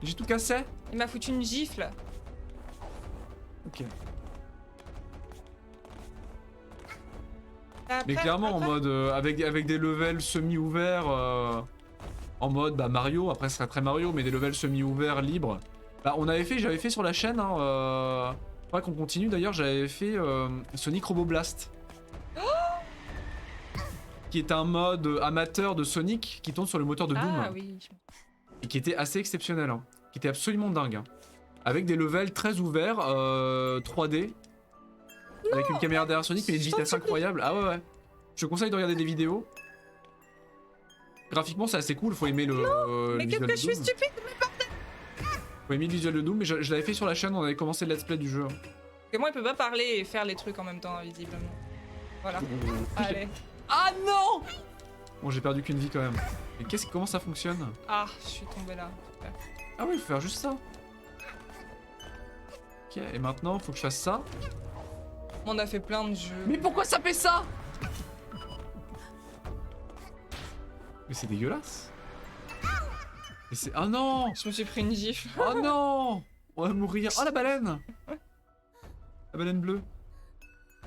J'ai tout cassé? Il m'a foutu une gifle. Ok. Mais clairement en mode avec des levels semi-ouverts en mode bah Mario, après ce serait très Mario mais des levels semi-ouverts libres. Bah j'avais fait sur la chaîne hein, faudrait qu'on continue d'ailleurs, j'avais fait Sonic Robo Blast. Qui est un mode amateur de Sonic qui tourne sur le moteur de Doom. Ah oui. Et qui était assez exceptionnel, hein, qui était absolument dingue. Hein. Avec des levels très ouverts, 3D. Non, avec une caméra derrière Sonic et une vitesse incroyable. Ah ouais. Je te conseille de regarder des vidéos. Graphiquement c'est assez cool, faut aimer le Mais visuel qu'est-ce que de je Doom. suis stupide. Faut aimer le visuel de Doom, mais je l'avais fait sur la chaîne, on avait commencé le let's play du jeu. Et moi il peut pas parler et faire les trucs en même temps visiblement. Voilà. Allez. Ah non! Bon j'ai perdu qu'une vie quand même. Mais comment ça fonctionne? Ah, je suis tombée là. Super. Ah oui, il faut faire juste ça. Ok, et maintenant faut que je fasse ça. On a fait plein de jeux. Mais pourquoi ça fait ça? Mais c'est dégueulasse. Mais c'est... Ah non! Je me suis pris une gifle. Oh non! On va mourir. Oh la baleine! La baleine bleue.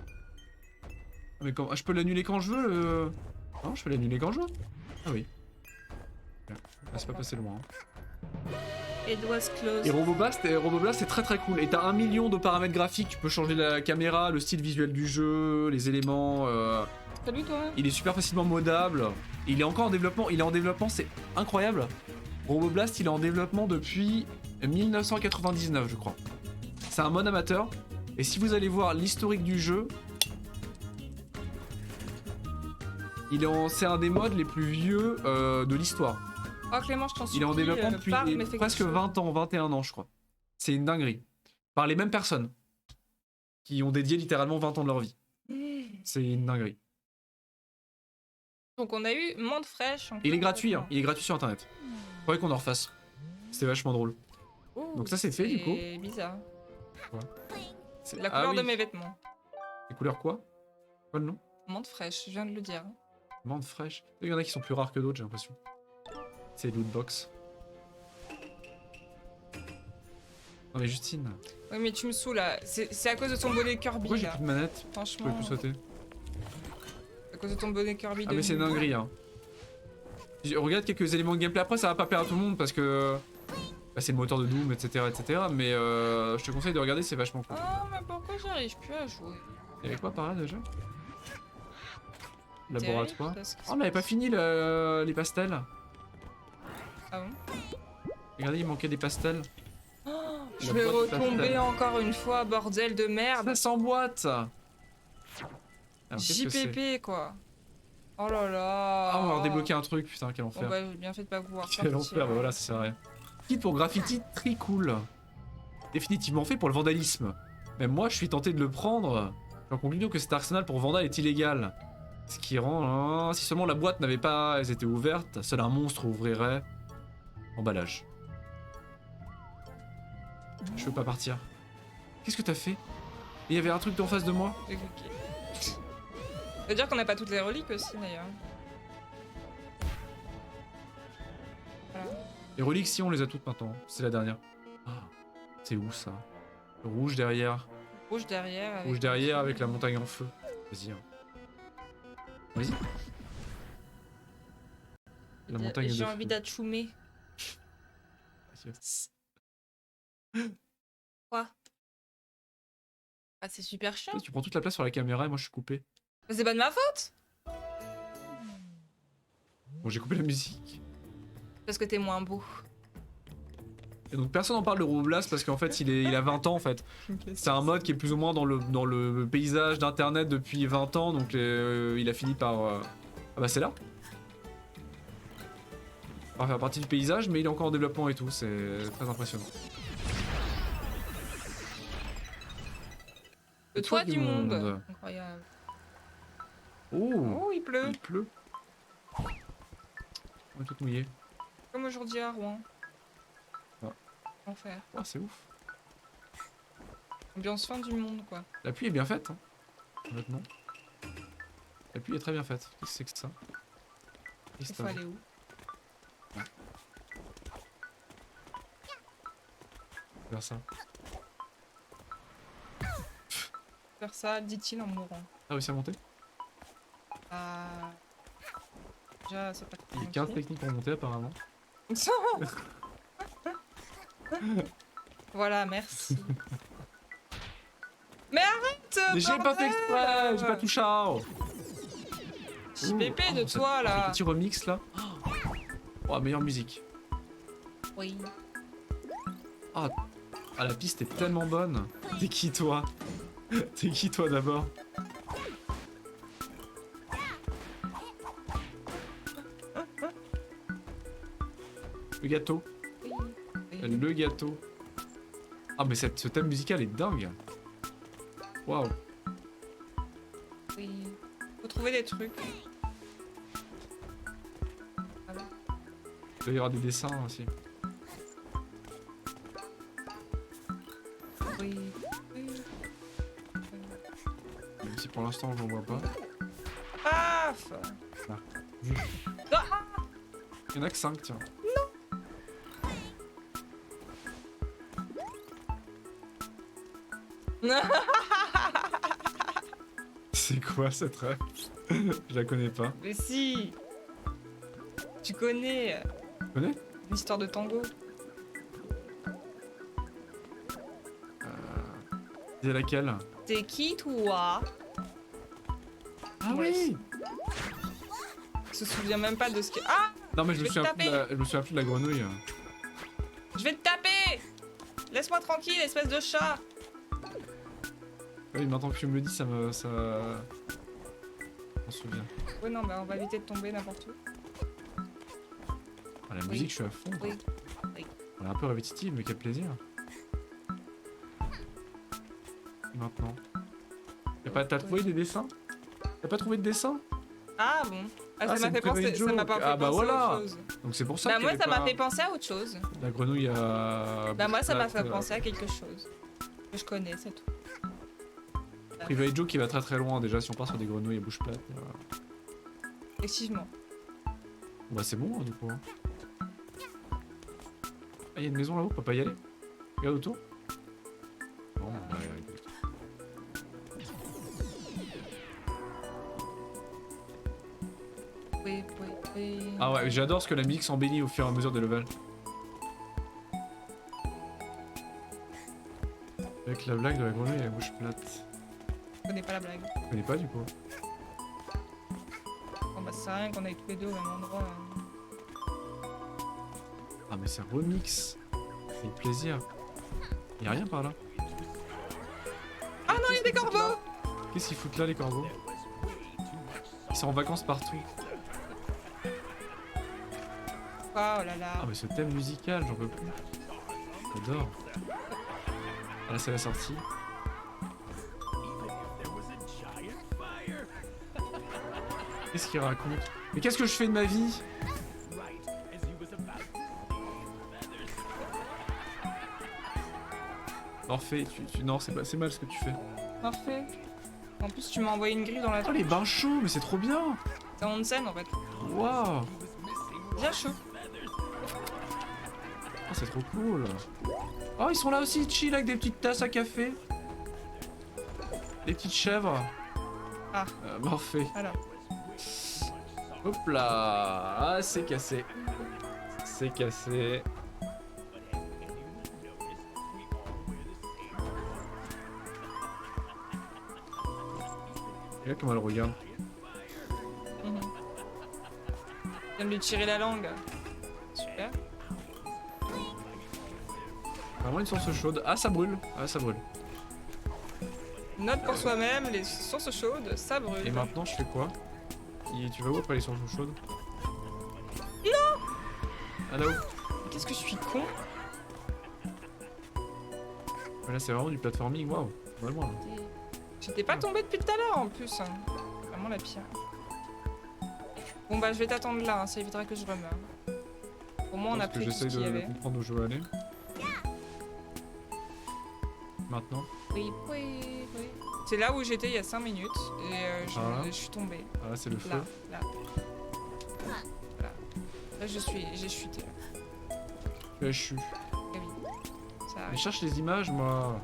Ah, mais comment... je peux l'annuler quand je veux le... Non, je peux l'annuler quand je veux. Ah oui. Ah, c'est pas passé loin. Hein. It was close. Et Roboblast c'est très très cool. Et t'as 1 million de paramètres graphiques. Tu peux changer la caméra, le style visuel du jeu, les éléments. Salut toi. Il est super facilement modable. Il est encore en développement. Il est en développement, c'est incroyable. Roboblast, il est en développement depuis 1999, je crois. C'est un mode amateur. Et si vous allez voir l'historique du jeu, c'est un des modes les plus vieux de l'histoire. Oh Clément, je t'en supplie. Il est en développement depuis parle, mais fais presque quelque chose. 20 ans, 21 ans, je crois. C'est une dinguerie. Par les mêmes personnes qui ont dédié littéralement 20 ans de leur vie. C'est une dinguerie. Donc on a eu Monde Fraîche. Et il est gratuit, hein. Il est gratuit sur internet. Faudrait qu'on en refasse. C'était vachement drôle. Oh, Donc ça, c'est fait, du coup. C'est bizarre. C'est La couleur de mes vêtements. Les couleurs quoi? Quoi le nom? Monde Fraîche, je viens de le dire. Menthe fraîche. Il y en a qui sont plus rares que d'autres, j'ai l'impression. C'est les lootbox. Non mais Justine, Oui mais tu me saoules là. C'est à cause de ton bonnet Kirby pourquoi j'ai là. plus de manette? Je pouvais Franchement. plus sauter. À cause de ton bonnet Kirby. Ah mais c'est une dinguerie hein. Je regarde quelques éléments de gameplay après, ça va pas plaire à tout le monde parce que bah, c'est le moteur de Doom, etc. Mais je te conseille de regarder, c'est vachement cool. Oh mais pourquoi j'arrive plus à jouer? Il y avait quoi par là déjà? Terrible, Laboratoire. parce que Oh on n'avait pas fini les pastels. Ah bon? Regardez, il manquait des pastels. Je La vais boîte retomber pastel. encore une fois, bordel de merde. Ça s'emboîte. Alors, qu'est-ce que c'est? JPP quoi. Oh là là. Ah, on va avoir débloqué un truc, putain, quel Bon enfer. bah bien fait de pas pouvoir Quel sortir. enfer, bah voilà, ça sert à rien. Kit pour graffiti, très cool. Définitivement fait pour le vandalisme. Même moi, je suis tenté de le prendre. J'en conclus que cet arsenal pour vandal est illégal. Ce qui rend... si seulement la boîte n'avait pas... Elles étaient ouvertes, seul un monstre ouvrirait... Emballage. Je veux pas partir. Qu'est-ce que t'as fait? Il y avait un truc en face de moi? J'ai cliqué. Ça veut dire qu'on n'a pas toutes les reliques aussi d'ailleurs. Voilà. Les reliques, si, on les a toutes maintenant. C'est la dernière. Ah, c'est où ça? Le rouge derrière. Rouge derrière. Rouge derrière avec la montagne en feu. Vas-y. Hein. Vas-y. La montagne de J'ai feu. envie d'achoumer. Quoi? Ah c'est super chiant. Tu prends toute la place sur la caméra et moi je suis coupé. C'est pas de ma faute. Bon, j'ai coupé la musique. Parce que t'es moins beau. Et donc personne n'en parle de Roboblast parce qu'en fait il a 20 ans en fait. C'est un mode qui est plus ou moins dans le paysage d'internet depuis 20 ans, donc il a fini par... Ah bah c'est là. Par faire partie du paysage, mais il est encore en développement et tout, c'est très impressionnant. Le toit du monde. Incroyable. Oh, Oh, il pleut. il pleut. On est tout mouillé. Comme aujourd'hui à Rouen. Ah. Enfer. Ah, c'est ouf. Ambiance fin du monde, quoi. La pluie est bien faite, hein. Honnêtement. La pluie est très bien faite. Qu'est-ce que c'est que ça? Il faut aller où? Vers ça. Faire ça, dit-il en mourant. Ah, réussi à monter? Ah... Déjà, c'est pas très Il y a 15 techniques pour monter apparemment. Voilà, merci. Mais arrête! Mais j'ai pas fait exprès, j'ai pas touché à... Petit pépé de toi, là. Petit remix là. Oh, meilleure musique. Oui. Ah, la piste est tellement bonne. T'es qui toi? T'es qui toi d'abord? Le gâteau. Le gâteau. Ah mais ce thème musical est dingue. Waouh. Oui. Faut trouver des trucs. Voilà. Il doit y avoir des dessins aussi. Oui. Oui. Même si pour l'instant j'en vois pas. Paf! Ah. Ah. Il y en a que 5 tiens. C'est quoi cette rêve? Je la connais pas. Mais si! Tu connais Tu connais? l'histoire de Tango? C'est laquelle? T'es qui, toi? Ah oui! Je se souviens même pas de ce que... Ah! Non mais Je vais te taper. je me souviens plus de la grenouille. Je vais te taper! Laisse-moi tranquille, espèce de chat! Oui, maintenant que tu me le dis, ça me... ça... Je m'en souviens. Ouais, non, bah on va éviter de tomber n'importe où. Ah, la musique, je suis à fond. Quoi. Oui. Oui. Elle est un peu répétitive, mais quel plaisir. Maintenant. T'as trouvé des dessins? T'as pas trouvé de dessin? Ah bon? Ah, Ah, ça c'est m'a une fait penser, private ça m'a joke. pas fait Ah, bah penser à voilà. autre chose. Donc c'est pour ça Bah qu'il y moi avait ça m'a pas fait penser à autre chose. la grenouille à... Bah moi ça m'a fait plate, penser à quelque chose. Que je connais, c'est tout. Private joke qui va très très loin déjà si on part sur des grenouilles à bouche plate. Effectivement. Bah c'est bon hein, du coup. Hein. Ah y'a une maison là-haut, on peut pas y aller? Regarde autour. Bon, bah, écoute. Oui, oui, oui. Ah ouais, j'adore ce que la musique s'embellit au fur et à mesure des levels. Avec la blague de la grenouille à la bouche plate. Je connais pas la blague. Je connais pas du coup. Bon bah ça sert à rien qu'on aille tous les deux au même endroit. Ah mais c'est un remix. C'est plaisir. Y'a rien par là. Ah non, il y a des corbeaux! Qu'est-ce qu'ils foutent là les corbeaux? Ils sont en vacances partout. Oh là là. Ah mais ce thème musical, j'en peux plus. J'adore. Ah là c'est la sortie. Qu'est-ce qu'il raconte? Mais qu'est-ce que je fais de ma vie? Morphée, non c'est mal ce que tu fais. Parfait. En plus tu m'as envoyé une grille dans la Oh tête. les bains chauds, mais c'est trop bien. C'est en onsen en fait. Waouh. Bien chaud. Oh, c'est trop cool. Oh ils sont là aussi chill avec des petites tasses à café. Des petites chèvres. Ah. Morphée. Alors. Hop là. Ah c'est cassé. C'est cassé. Regarde comment elle regarde. Mhm. Je viens de lui tirer la langue. Super. Vraiment une source chaude. Ah, ça brûle. Ah, ça brûle. Note pour soi-même, les sources chaudes, ça brûle. Et maintenant, je fais quoi? Tu vas où après les sources chaudes? Non! Ah, là-haut. Qu'est-ce que je suis con? Là, c'est vraiment du platforming. Waouh. Vraiment. Là. J'étais pas tombée depuis tout à l'heure en plus. Hein. Vraiment la pire. Bon bah je vais t'attendre là, hein, ça évitera que je remeure. Au moins on a Parce que pris tout ce j'essaye qu'il y de avait. comprendre où je veux aller. Maintenant. Oui, oui, oui. C'est là où j'étais il y a 5 minutes et je suis tombée. Ah, là, c'est le feu. Là. Voilà. Là j'ai chuté. Là. Là, je suis. Eh oui. Ça Mais arrive. je cherche les images, moi.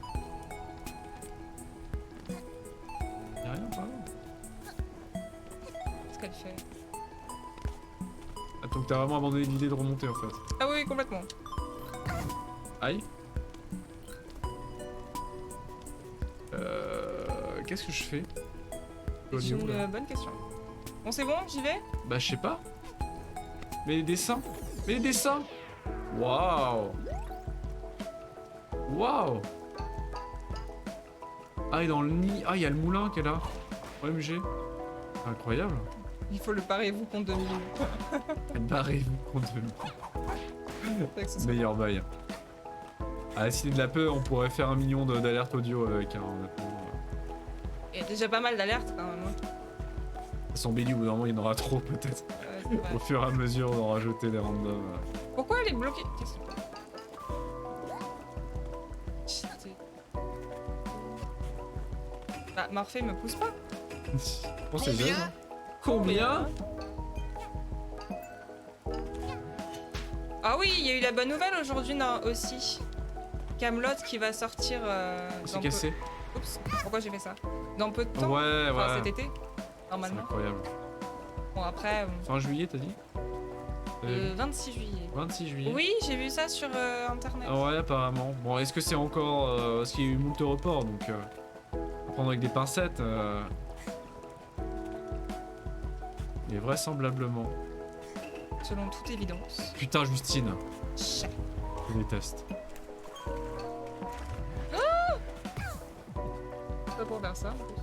Y'a rien, pas. Ce qu'elle fait. Ah, donc t'as vraiment abandonné l'idée de remonter en fait. Ah oui, complètement. Aïe. Qu'est-ce que je fais? Au C'est niveau, là une bonne question. Bon c'est bon, j'y vais? Bah je sais pas. Mais les dessins. Mais les dessins. Waouh. Waouh. Ah, et dans le nid. Ah, il y a le moulin qui est là. OMG. Incroyable. Il faut le parez-vous contre 2000. Barrez-vous contre le C'est vrai que ce serait- meilleur bail. À la Cité de la Peur, on pourrait faire 1 million d'alertes audio avec un. Il y a déjà pas mal d'alertes quand même. Hein. Son Billy, au bout d'un moment, il y en aura trop peut-être. C'est vrai. Au fur et à mesure, on en rajouter des randoms. Pourquoi elle est bloquée? Qu'est-ce que c'est? Bah, Morphée me pousse pas. On sait jamais. Combien? Ah oui, il y a eu la bonne nouvelle aujourd'hui aussi. Camelot qui va sortir C'est dans cassé. peu... Oups, pourquoi j'ai fait ça? Dans peu de temps. Ouais, Enfin, ouais. cet été, C'est normalement. incroyable. Bon, après, Fin juillet, t'as dit? le 26 juillet. 26 juillet. Oui, j'ai vu ça sur internet. Ah ouais, apparemment. Bon, est-ce que c'est encore. Parce qu'il y a eu moult reports, donc. À prendre avec des pincettes. Mais vraisemblablement. Selon toute évidence. Putain, Justine. Chat. Je déteste. Pas pour faire ça. en plus.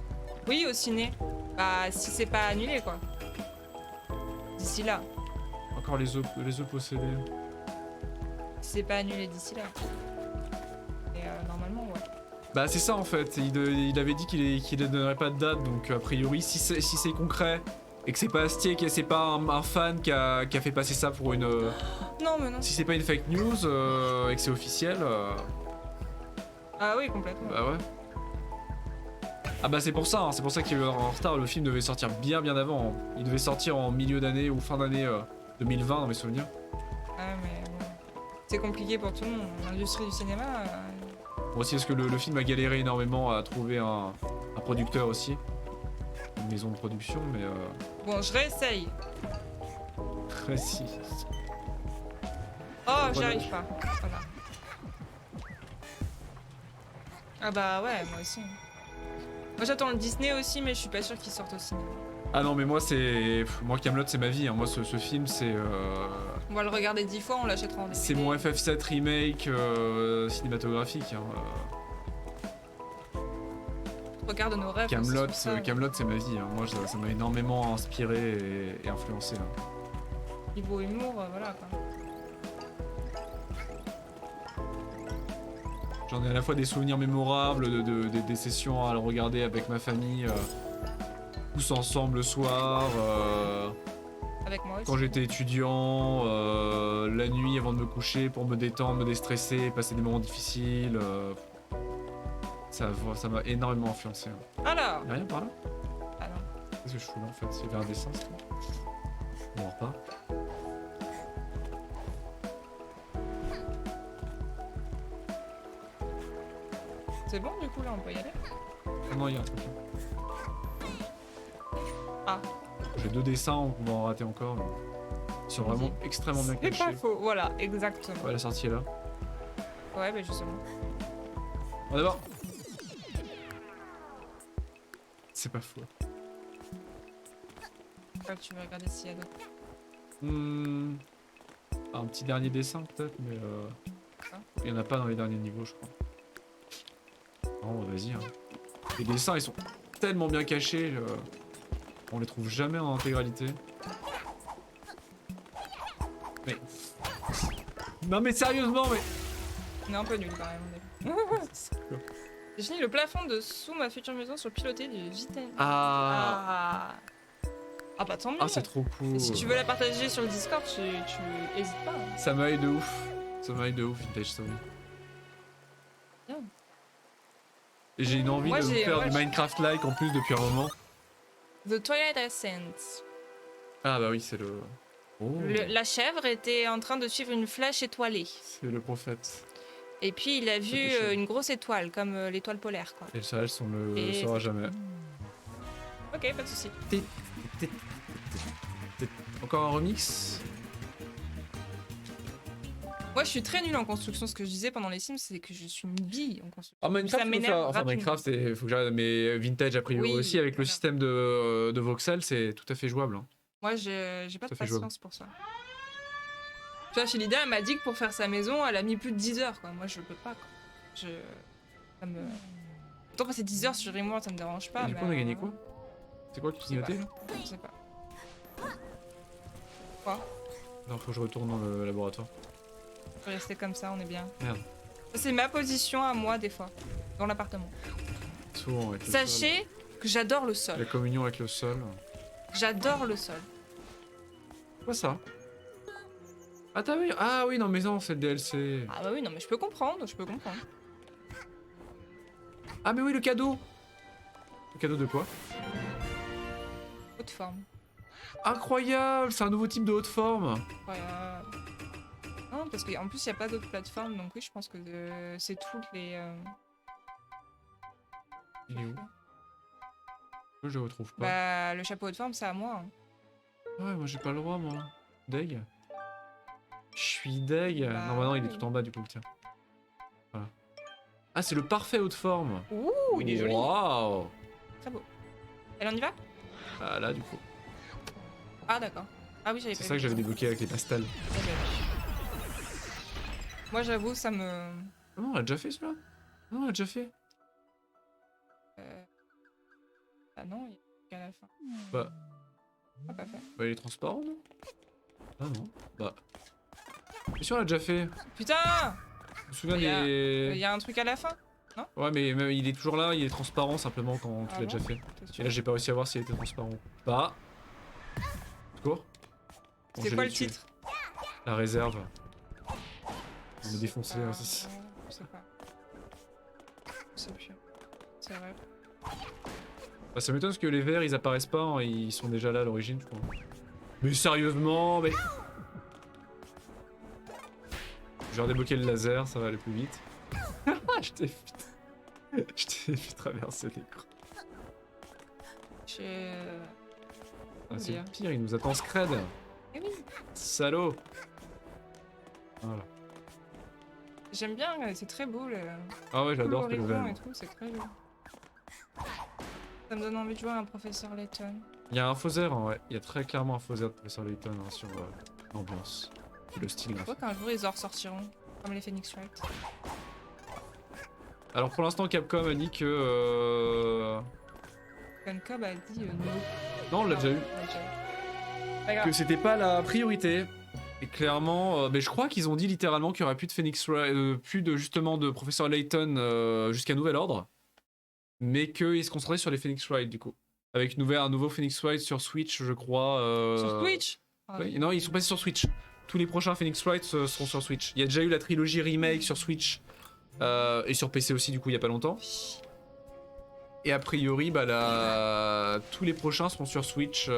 Oui, au ciné. Bah, si c'est pas annulé, quoi. D'ici là. Encore les œufs possédés. Si c'est pas annulé d'ici là. Et normalement, ouais. Bah c'est ça en fait, il avait dit qu'il ne donnerait pas de date, donc a priori si c'est concret et que c'est pas Astier, que c'est pas un fan qui a fait passer ça pour une... Non, mais non. Si c'est pas une fake news et que c'est officiel, Ah oui, complètement. bah ouais. Ah bah c'est pour ça, hein, c'est pour ça qu'il est en retard, le film devait sortir bien avant, hein. Il devait sortir en milieu d'année ou fin d'année 2020 dans mes souvenirs. Ah, mais bon. C'est compliqué pour tout le monde. L'industrie du cinéma. Bon, aussi parce que le film a galéré énormément à trouver un producteur aussi, une maison de production, mais Bon, je réessaye. précis. Oh, j'y arrive pas. Voilà. Ah bah ouais, moi aussi. Moi j'attends le Disney aussi, mais je suis pas sûre qu'il sorte au cinéma. Ah non mais moi moi Camelot c'est ma vie, hein. Moi ce film c'est On va le regarder 10 fois, on l'achètera en DVD. c'est mon FF7 remake cinématographique, hein. Regarde nos rêves. Camelot c'est ça. Camelot c'est ma vie, hein. Moi ça m'a énormément inspiré et influencé, hein. Niveau humour, voilà quoi. J'en ai à la fois des souvenirs mémorables des sessions à le regarder avec ma famille tous ensemble le soir, Avec moi aussi. quand j'étais étudiant, la nuit avant de me coucher pour me détendre, me déstresser, passer des moments difficiles. Ça m'a énormément influencé, hein. Alors Y'a rien par là? Ah non. Qu'est-ce que je fous là en fait? C'est vers un dessin, c'est tout. On repart. C'est bon du coup là, on peut y aller. Ah non, y'a un truc là. Ah. J'ai 2 dessins, on va en rater encore. Mais... Ils sont vraiment extrêmement bien C'est cachés. pas faux, voilà, exactement. Ouais, la sortie est là. Ouais, mais justement. Bon, d'abord. C'est pas faux. Enfin, tu veux regarder s'il y a d'autres. Un petit dernier dessin peut-être, mais Ah. il y en a pas dans les derniers niveaux, je crois. Non, vas-y. Hein. Les dessins, ils sont tellement bien cachés, on les trouve jamais en intégralité. Mais... Non mais sérieusement, mais... On est un peu nul quand même. J'ai fini le plafond de sous ma future maison sur le piloté du Viten. Ah, Ah bah tant mieux. ah c'est trop cool. Et si tu veux la partager sur le Discord, tu hésites pas. Hein. Ça m'aille de ouf. Ça m'aille de ouf, Vintage Story. Bien. Et j'ai une envie Moi, de vous j'ai- faire moi, du je- Minecraft-like en plus depuis un moment. The Twilight Ascent. Ah bah oui, c'est le... Oh, La chèvre était en train de suivre une flèche étoilée. c'est le prophète. Et puis il a vu péché. une grosse étoile, comme l'étoile polaire quoi. Et ça, on le Et saura c'est- jamais. Ok, pas de soucis. Encore un remix? Moi je suis très nulle en construction, ce que je disais pendant les Sims, c'est que je suis une bille en construction. Ah, Minecraft, Ça faut m'énerve faire- enfin rapidement. Minecraft, faut que j'arrête, mais Vintage a priori Oui, aussi, avec le voilà. système de voxel, c'est tout à fait jouable. Hein. Moi j'ai pas de Ça fait jouable. patience pour ça. Tu vois, Philida, elle m'a dit que pour faire sa maison, elle a mis plus de 10 heures quoi. Moi je peux pas quoi. Ça me... Autant passer 10 heures sur Rimworld, ça me dérange pas. Et du coup, on a mais, gagné quoi? C'est quoi qui je sais pas. clignotait là? Je sais pas. Quoi? Non, faut que je retourne dans le laboratoire. On peut rester comme ça, on est bien. Merde. Ça, c'est ma position à moi des fois, dans l'appartement. Souvent avec le sol. Sachez que j'adore le La sol. communion avec le sol. J'adore le sol. Quoi ça? Ah, t'as vu? Ah oui, non, mais non, c'est le DLC. Ah bah oui, non mais je peux comprendre, je peux comprendre. Ah, mais oui, le cadeau! Le cadeau de quoi? Haute forme. Incroyable! C'est un nouveau type de haute forme! Incroyable. Non, parce qu'en plus, il n'y a pas d'autres plateformes, donc oui, je pense que c'est toutes les... Il est où? Je le retrouve pas. Bah, le chapeau haute forme, c'est à moi. Hein. Ouais, moi j'ai pas le droit, moi. Deg. Je suis deg. Bah, non, bah non, il est oui. tout en bas du coup, tiens. Voilà. Ah, c'est le parfait haute forme. Ouh, il est joli. Waouh! Très beau. Elle, on y va? Ah, là, du coup. Ah, d'accord. Ah oui, j'avais pas C'est ça que vu. j'avais débloqué avec les pastels. Ouais, j'avais vu. Moi, j'avoue, ça me... Ah non, on l'a déjà fait celui-là? Non, on l'a déjà fait. Ah non, il y a qu'à la fin. Bah, Ah, pas fait. bah, il est transparent, non? Ah non. Bah. Bien sûr, on l'a déjà fait. Putain! Je me souviens Il y a- Il des. y a un truc à la fin? Ouais, mais même, il est toujours là, il est transparent simplement quand tu Ah l'as bon déjà fait. T'es Et sûr? là, j'ai pas réussi à voir s'il était transparent ou pas. Secours. Bon, C'est je quoi l'ai le tué. titre? La réserve. On est défoncé. Hein, ça, Je sais pas. Je sais plus. C'est vrai. Bah, ça m'étonne parce que les verts ils apparaissent pas, hein, ils sont déjà là à l'origine, je crois. Mais sérieusement, mais. Je vais redébloquer le laser, ça va aller plus vite. je t'ai vu. Je t'ai vu traverser l'écran. Ah, c'est dire. pire, il nous attend scred. Eh oui, Salaud. Voilà. j'aime bien, c'est très beau le. Ah ouais, j'adore ce l'horizon level. et tout, c'est très beau. Ça me donne envie de jouer à un professeur Layton. Il y a un faux air, hein, ouais. Il y a très clairement un faux air de Professeur Layton hein, sur l'ambiance et le style Je crois graphique. qu'un jour ils en ressortiront, comme les Phoenix Wright. Alors pour l'instant, Capcom a dit que. Cobb a dit non. Non, on l'a déjà eu. On l'a déjà eu. Pas grave. Que c'était pas la priorité. Et clairement, mais je crois qu'ils ont dit littéralement qu'il y aurait plus de Phoenix Wright, plus de justement de Professeur Layton jusqu'à nouvel ordre, mais qu'ils se concentraient sur les Phoenix Wright du coup, avec un nouveau Phoenix Wright sur Switch, je crois. Sur Twitch Oui, non, ils sont passés sur Switch. Tous les prochains Phoenix Wright seront sur Switch. Il y a déjà eu la trilogie remake sur Switch et sur PC aussi du coup il y a pas longtemps. Et a priori, bah tous les prochains seront sur Switch.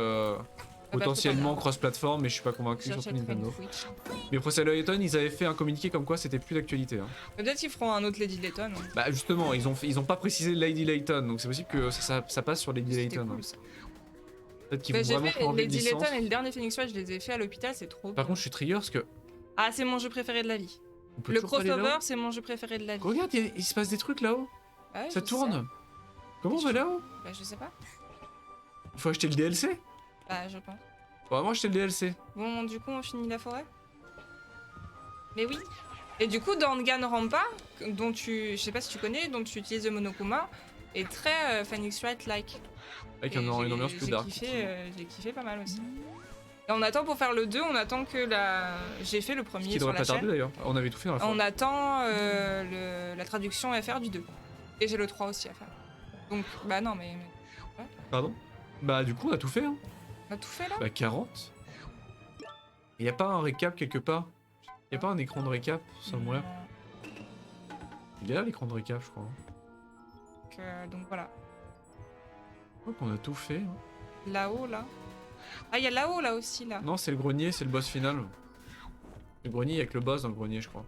Potentiellement cross-platform, mais je suis pas convaincu surtout J'achèterai une Nintendo. Switch. Mais Professeur Layton, ils avaient fait un communiqué comme quoi c'était plus d'actualité. Hein. Mais peut-être qu'ils feront un autre Lady Layton. Hein. Bah justement, ils ont pas précisé Lady Layton, donc c'est possible que ça passe sur Lady C'était Layton. cool hein. ça. Peut-être qu'ils Bah, vont j'ai vraiment fait changer de Lady licence. Layton et le dernier Phoenix Wright, je les ai fait à l'hôpital, c'est trop Par bien. contre, je suis trigger parce que Ah, c'est mon jeu préféré de la vie. on peut Le toujours pas aller crossover, là-haut. c'est mon jeu préféré de la vie. Regarde, il se passe des trucs là-haut. Ah ouais, Ça je tourne. sais. Comment on va là-haut? Bah, je sais pas. Il faut acheter le DLC. Bah, je pense. Bon, moi j'étais le DLC. Bon, du coup, on finit la forêt. Mais oui. Et du coup, dans Danganronpa, dont je sais pas si tu connais, dont tu utilises le Monokuma, est très Phoenix Wright-like. Avec Et une ambiance plus dark. J'ai kiffé pas mal aussi. Et on attend pour faire le 2, on attend que la... J'ai fait le Ce premier qui sur devrait la pas tarder chaîne. d'ailleurs. On avait tout fait dans la fois. On attend la traduction à faire du 2. Et j'ai le 3 aussi à faire. Donc, bah non, mais Pardon? Bah du coup on a tout fait hein. on a tout fait là. Bah 40. Et y a pas un récap quelque part? Y a pas un écran de récap somewhere? Il est là l'écran de récap je crois. Donc voilà. Je crois qu'on a tout fait. Hein. Là-haut, là. Ah, il y a là-haut, là aussi, là. Non c'est le grenier, c'est le boss final. Le grenier, il y a que le boss dans le grenier je crois.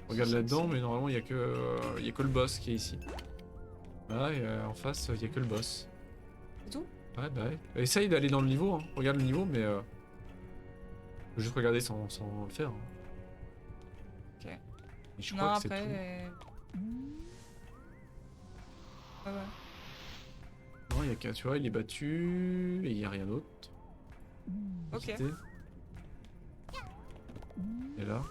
Regarde là-dedans mais normalement il y a que le boss qui est ici. Là et en face il y a que le boss. C'est tout? Ouais bah ouais. Essaye d'aller dans le niveau, hein. Regarde le niveau mais faut juste regarder sans le faire. Hein. Ok. Et je Non, crois que c'est après... tout. Ouais, ouais. Non, il y a qu'un, tu vois, il est battu et il y a rien d'autre. Ok. Quitter. Et là.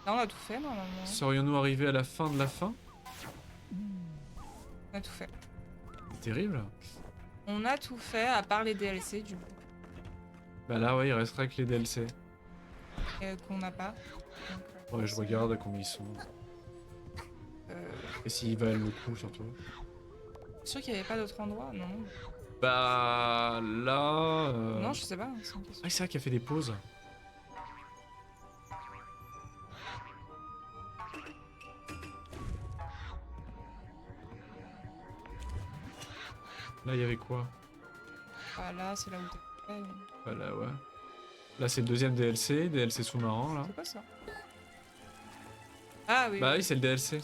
Là, on a tout fait, normalement. Serions-nous arrivés à la fin de la fin? On a tout fait. C'est terrible. On a tout fait, à part les DLC, du coup. Bah là, ouais, il resterait que les DLC. Qu'on n'a pas. Donc, Ouais, je regarde à combien ils sont. Et s'ils valent le coup, surtout. sûr qu'il n'y avait pas d'autre endroit? Non. Bah là. Non, je sais pas. C'est une question. Ah, c'est vrai qu'il a fait des pauses. Là, il y avait quoi? Ah, là, c'est là où t'es. Ouais. Bah là, ouais. Là, c'est le deuxième DLC sous-marin, là. C'est quoi ça? Ah oui. Bah oui, c'est le DLC.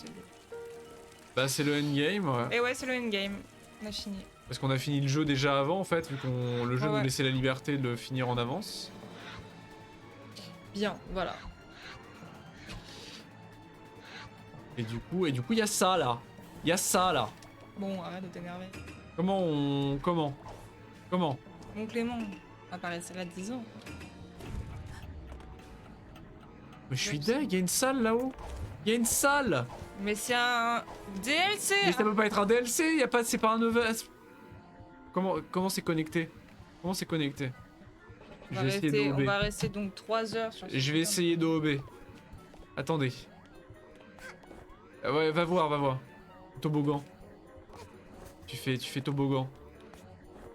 Bah c'est le endgame, ouais. Et ouais, c'est le endgame. On a fini. Parce qu'on a fini le jeu déjà avant, en fait, vu qu'on le jeu Ouais. nous laissait la liberté de le finir en avance. Bien, voilà. Et du coup, il y a ça, là. Il y a ça, là. Bon, arrête de t'énerver. Comment Mon Clément, à part la salade, 10 ans. Mais je suis deg, il y a une salle là-haut. Il y a une salle. Mais c'est un DLC! Mais ça peut pas être un DLC, y a pas, c'est pas un novel. Comment c'est connecté? Comment c'est connecté? On Je va, vais essayer rester, d'OB. on va rester donc 3 heures sur ce Je vais putain de- essayer d'OB. Attendez. Ouais, va voir. Toboggan. Tu fais toboggan.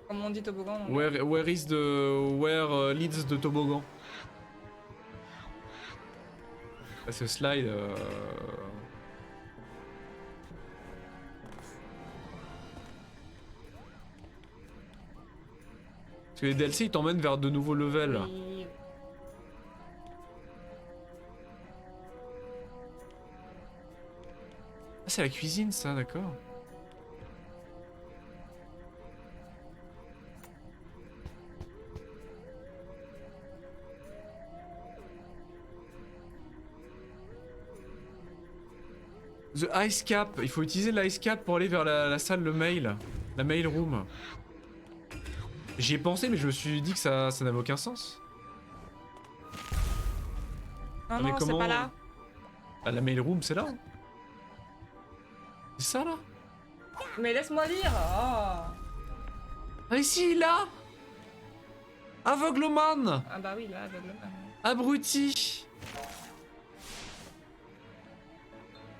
Comment on dit toboggan en anglais? Where leads the toboggan? Parce que slide. Parce que les DLC ils t'emmènent vers de nouveaux levels. Oui. Ah, c'est la cuisine ça, d'accord. The Ice Cap, il faut utiliser l'Ice Cap pour aller vers la salle de mail, la mail room. J'y ai pensé mais je me suis dit que ça n'avait aucun sens. Non, mais non, c'est comment- pas là. Ah, la mail room c'est là. C'est ça là? Mais laisse-moi lire. Oh. Ah ici, là. Aveugleman. Ah bah oui, là, aveuglement. Abruti.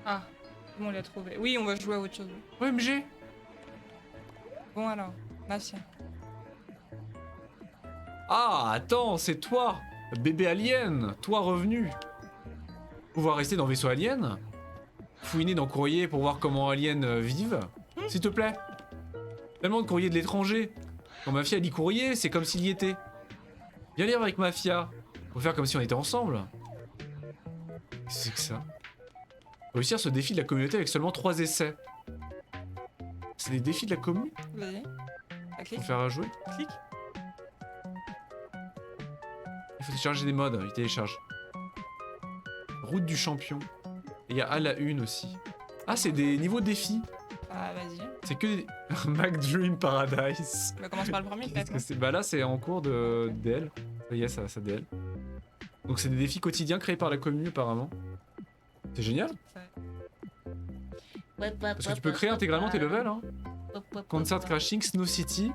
Ah, bon, on l'a trouvé. Oui, on va jouer à autre chose. OMG. Bon alors, Mafia. Ah, attends, c'est toi. Bébé alien. Toi revenu. Pouvoir rester dans vaisseau alien. Fouiner dans courrier pour voir comment aliens vivent. S'il te plaît. Tellement de courrier de l'étranger. Quand Mafia dit courrier, c'est comme s'il y était. Viens lire avec Mafia. Faut faire comme si on était ensemble. Qu'est-ce que c'est que ça? Réussir ce défi de la communauté avec seulement 3 essais. C'est des défis de la commu? Vas-y. Ah, clique. Faut faire à jouer? Clique. Il faut télécharger des modes, il télécharge. Route du champion. Et il y a à la une aussi. Ah, c'est des niveaux défis. Ah, vas-y. C'est que des... Mac Dream Paradise. Bah, commence par le premier, Qu'est-ce peut-être. que c'est? Bah là, c'est en cours de DL. Ça y est, ça DL. Donc c'est des défis quotidiens créés par la commune, apparemment. C'est génial. Parce que tu peux créer intégralement tes levels, hein. Concert Crashing, Snow City,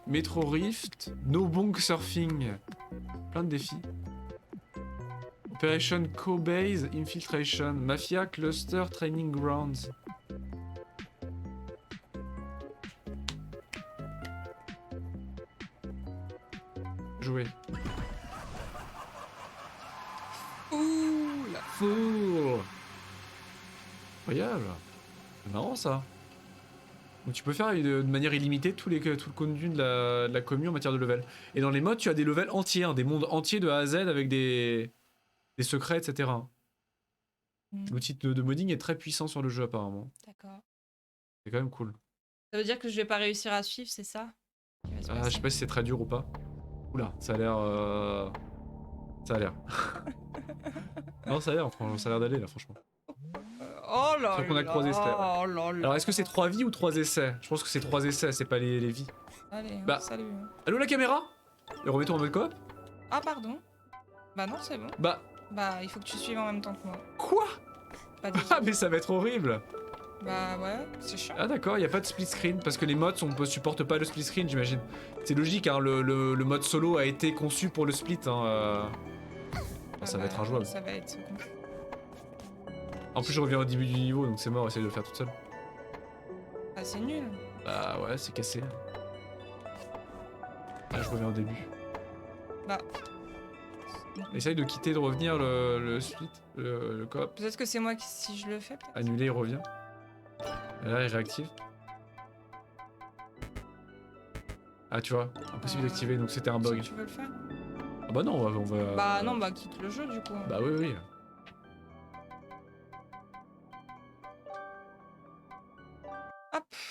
Metro Rift, No Bonk Surfing. Plein de défis. Operation Co-Base, Infiltration, Mafia Cluster Training Grounds. Jouer. Ouh là. Fou. Incroyable. C'est marrant ça. Donc tu peux faire de manière illimitée tout le contenu de la commune en matière de level. Et dans les modes, tu as des levels entiers, hein, des mondes entiers de A à Z avec des secrets, etc. L'outil de modding est très puissant sur le jeu apparemment. D'accord. C'est quand même cool. Ça veut dire que je vais pas réussir à suivre, c'est ça? qui va se Ah, passer je sais pas si c'est très dur ou pas. Oula, ça a l'air... Ça a l'air. Non, ça a l'air, franchement, ça a l'air d'aller là, franchement. Oh là Sauf qu'on a là, croisé cette- oh là là. Alors est-ce que c'est 3 vies ou 3 essais? Je pense que c'est 3 essais, c'est pas les vies. Allez, hein, Bah. salut. Allô la caméra? Et remettons en mode coop? Ah, pardon. Bah non, c'est bon. Bah, Bah, il faut que tu suives en même temps que moi. quoi? Pas des... Ah mais ça va être horrible. Bah ouais, c'est chiant. Ah d'accord, il y a pas de split screen parce que les mods supportent pas le split screen, j'imagine. C'est logique, hein, le mode solo a été conçu pour le split. Hein, ça va être injouable. Ça va être compliqué. En plus, je reviens au début du niveau, donc c'est mort, essaye de le faire toute seule. Ah, c'est nul. Bah ouais, c'est cassé. Ah, je reviens au début. Bah. Essaye de quitter, de revenir le split, le coop. Peut-être que c'est moi qui, si je le fais, peut-être. Annuler, il revient. Et là, il réactive. Ah, tu vois, impossible d'activer, donc c'était un bug. Si tu veux le faire. Ah bah non, on va... Bah non, bah quitte le jeu du coup. Bah oui, oui.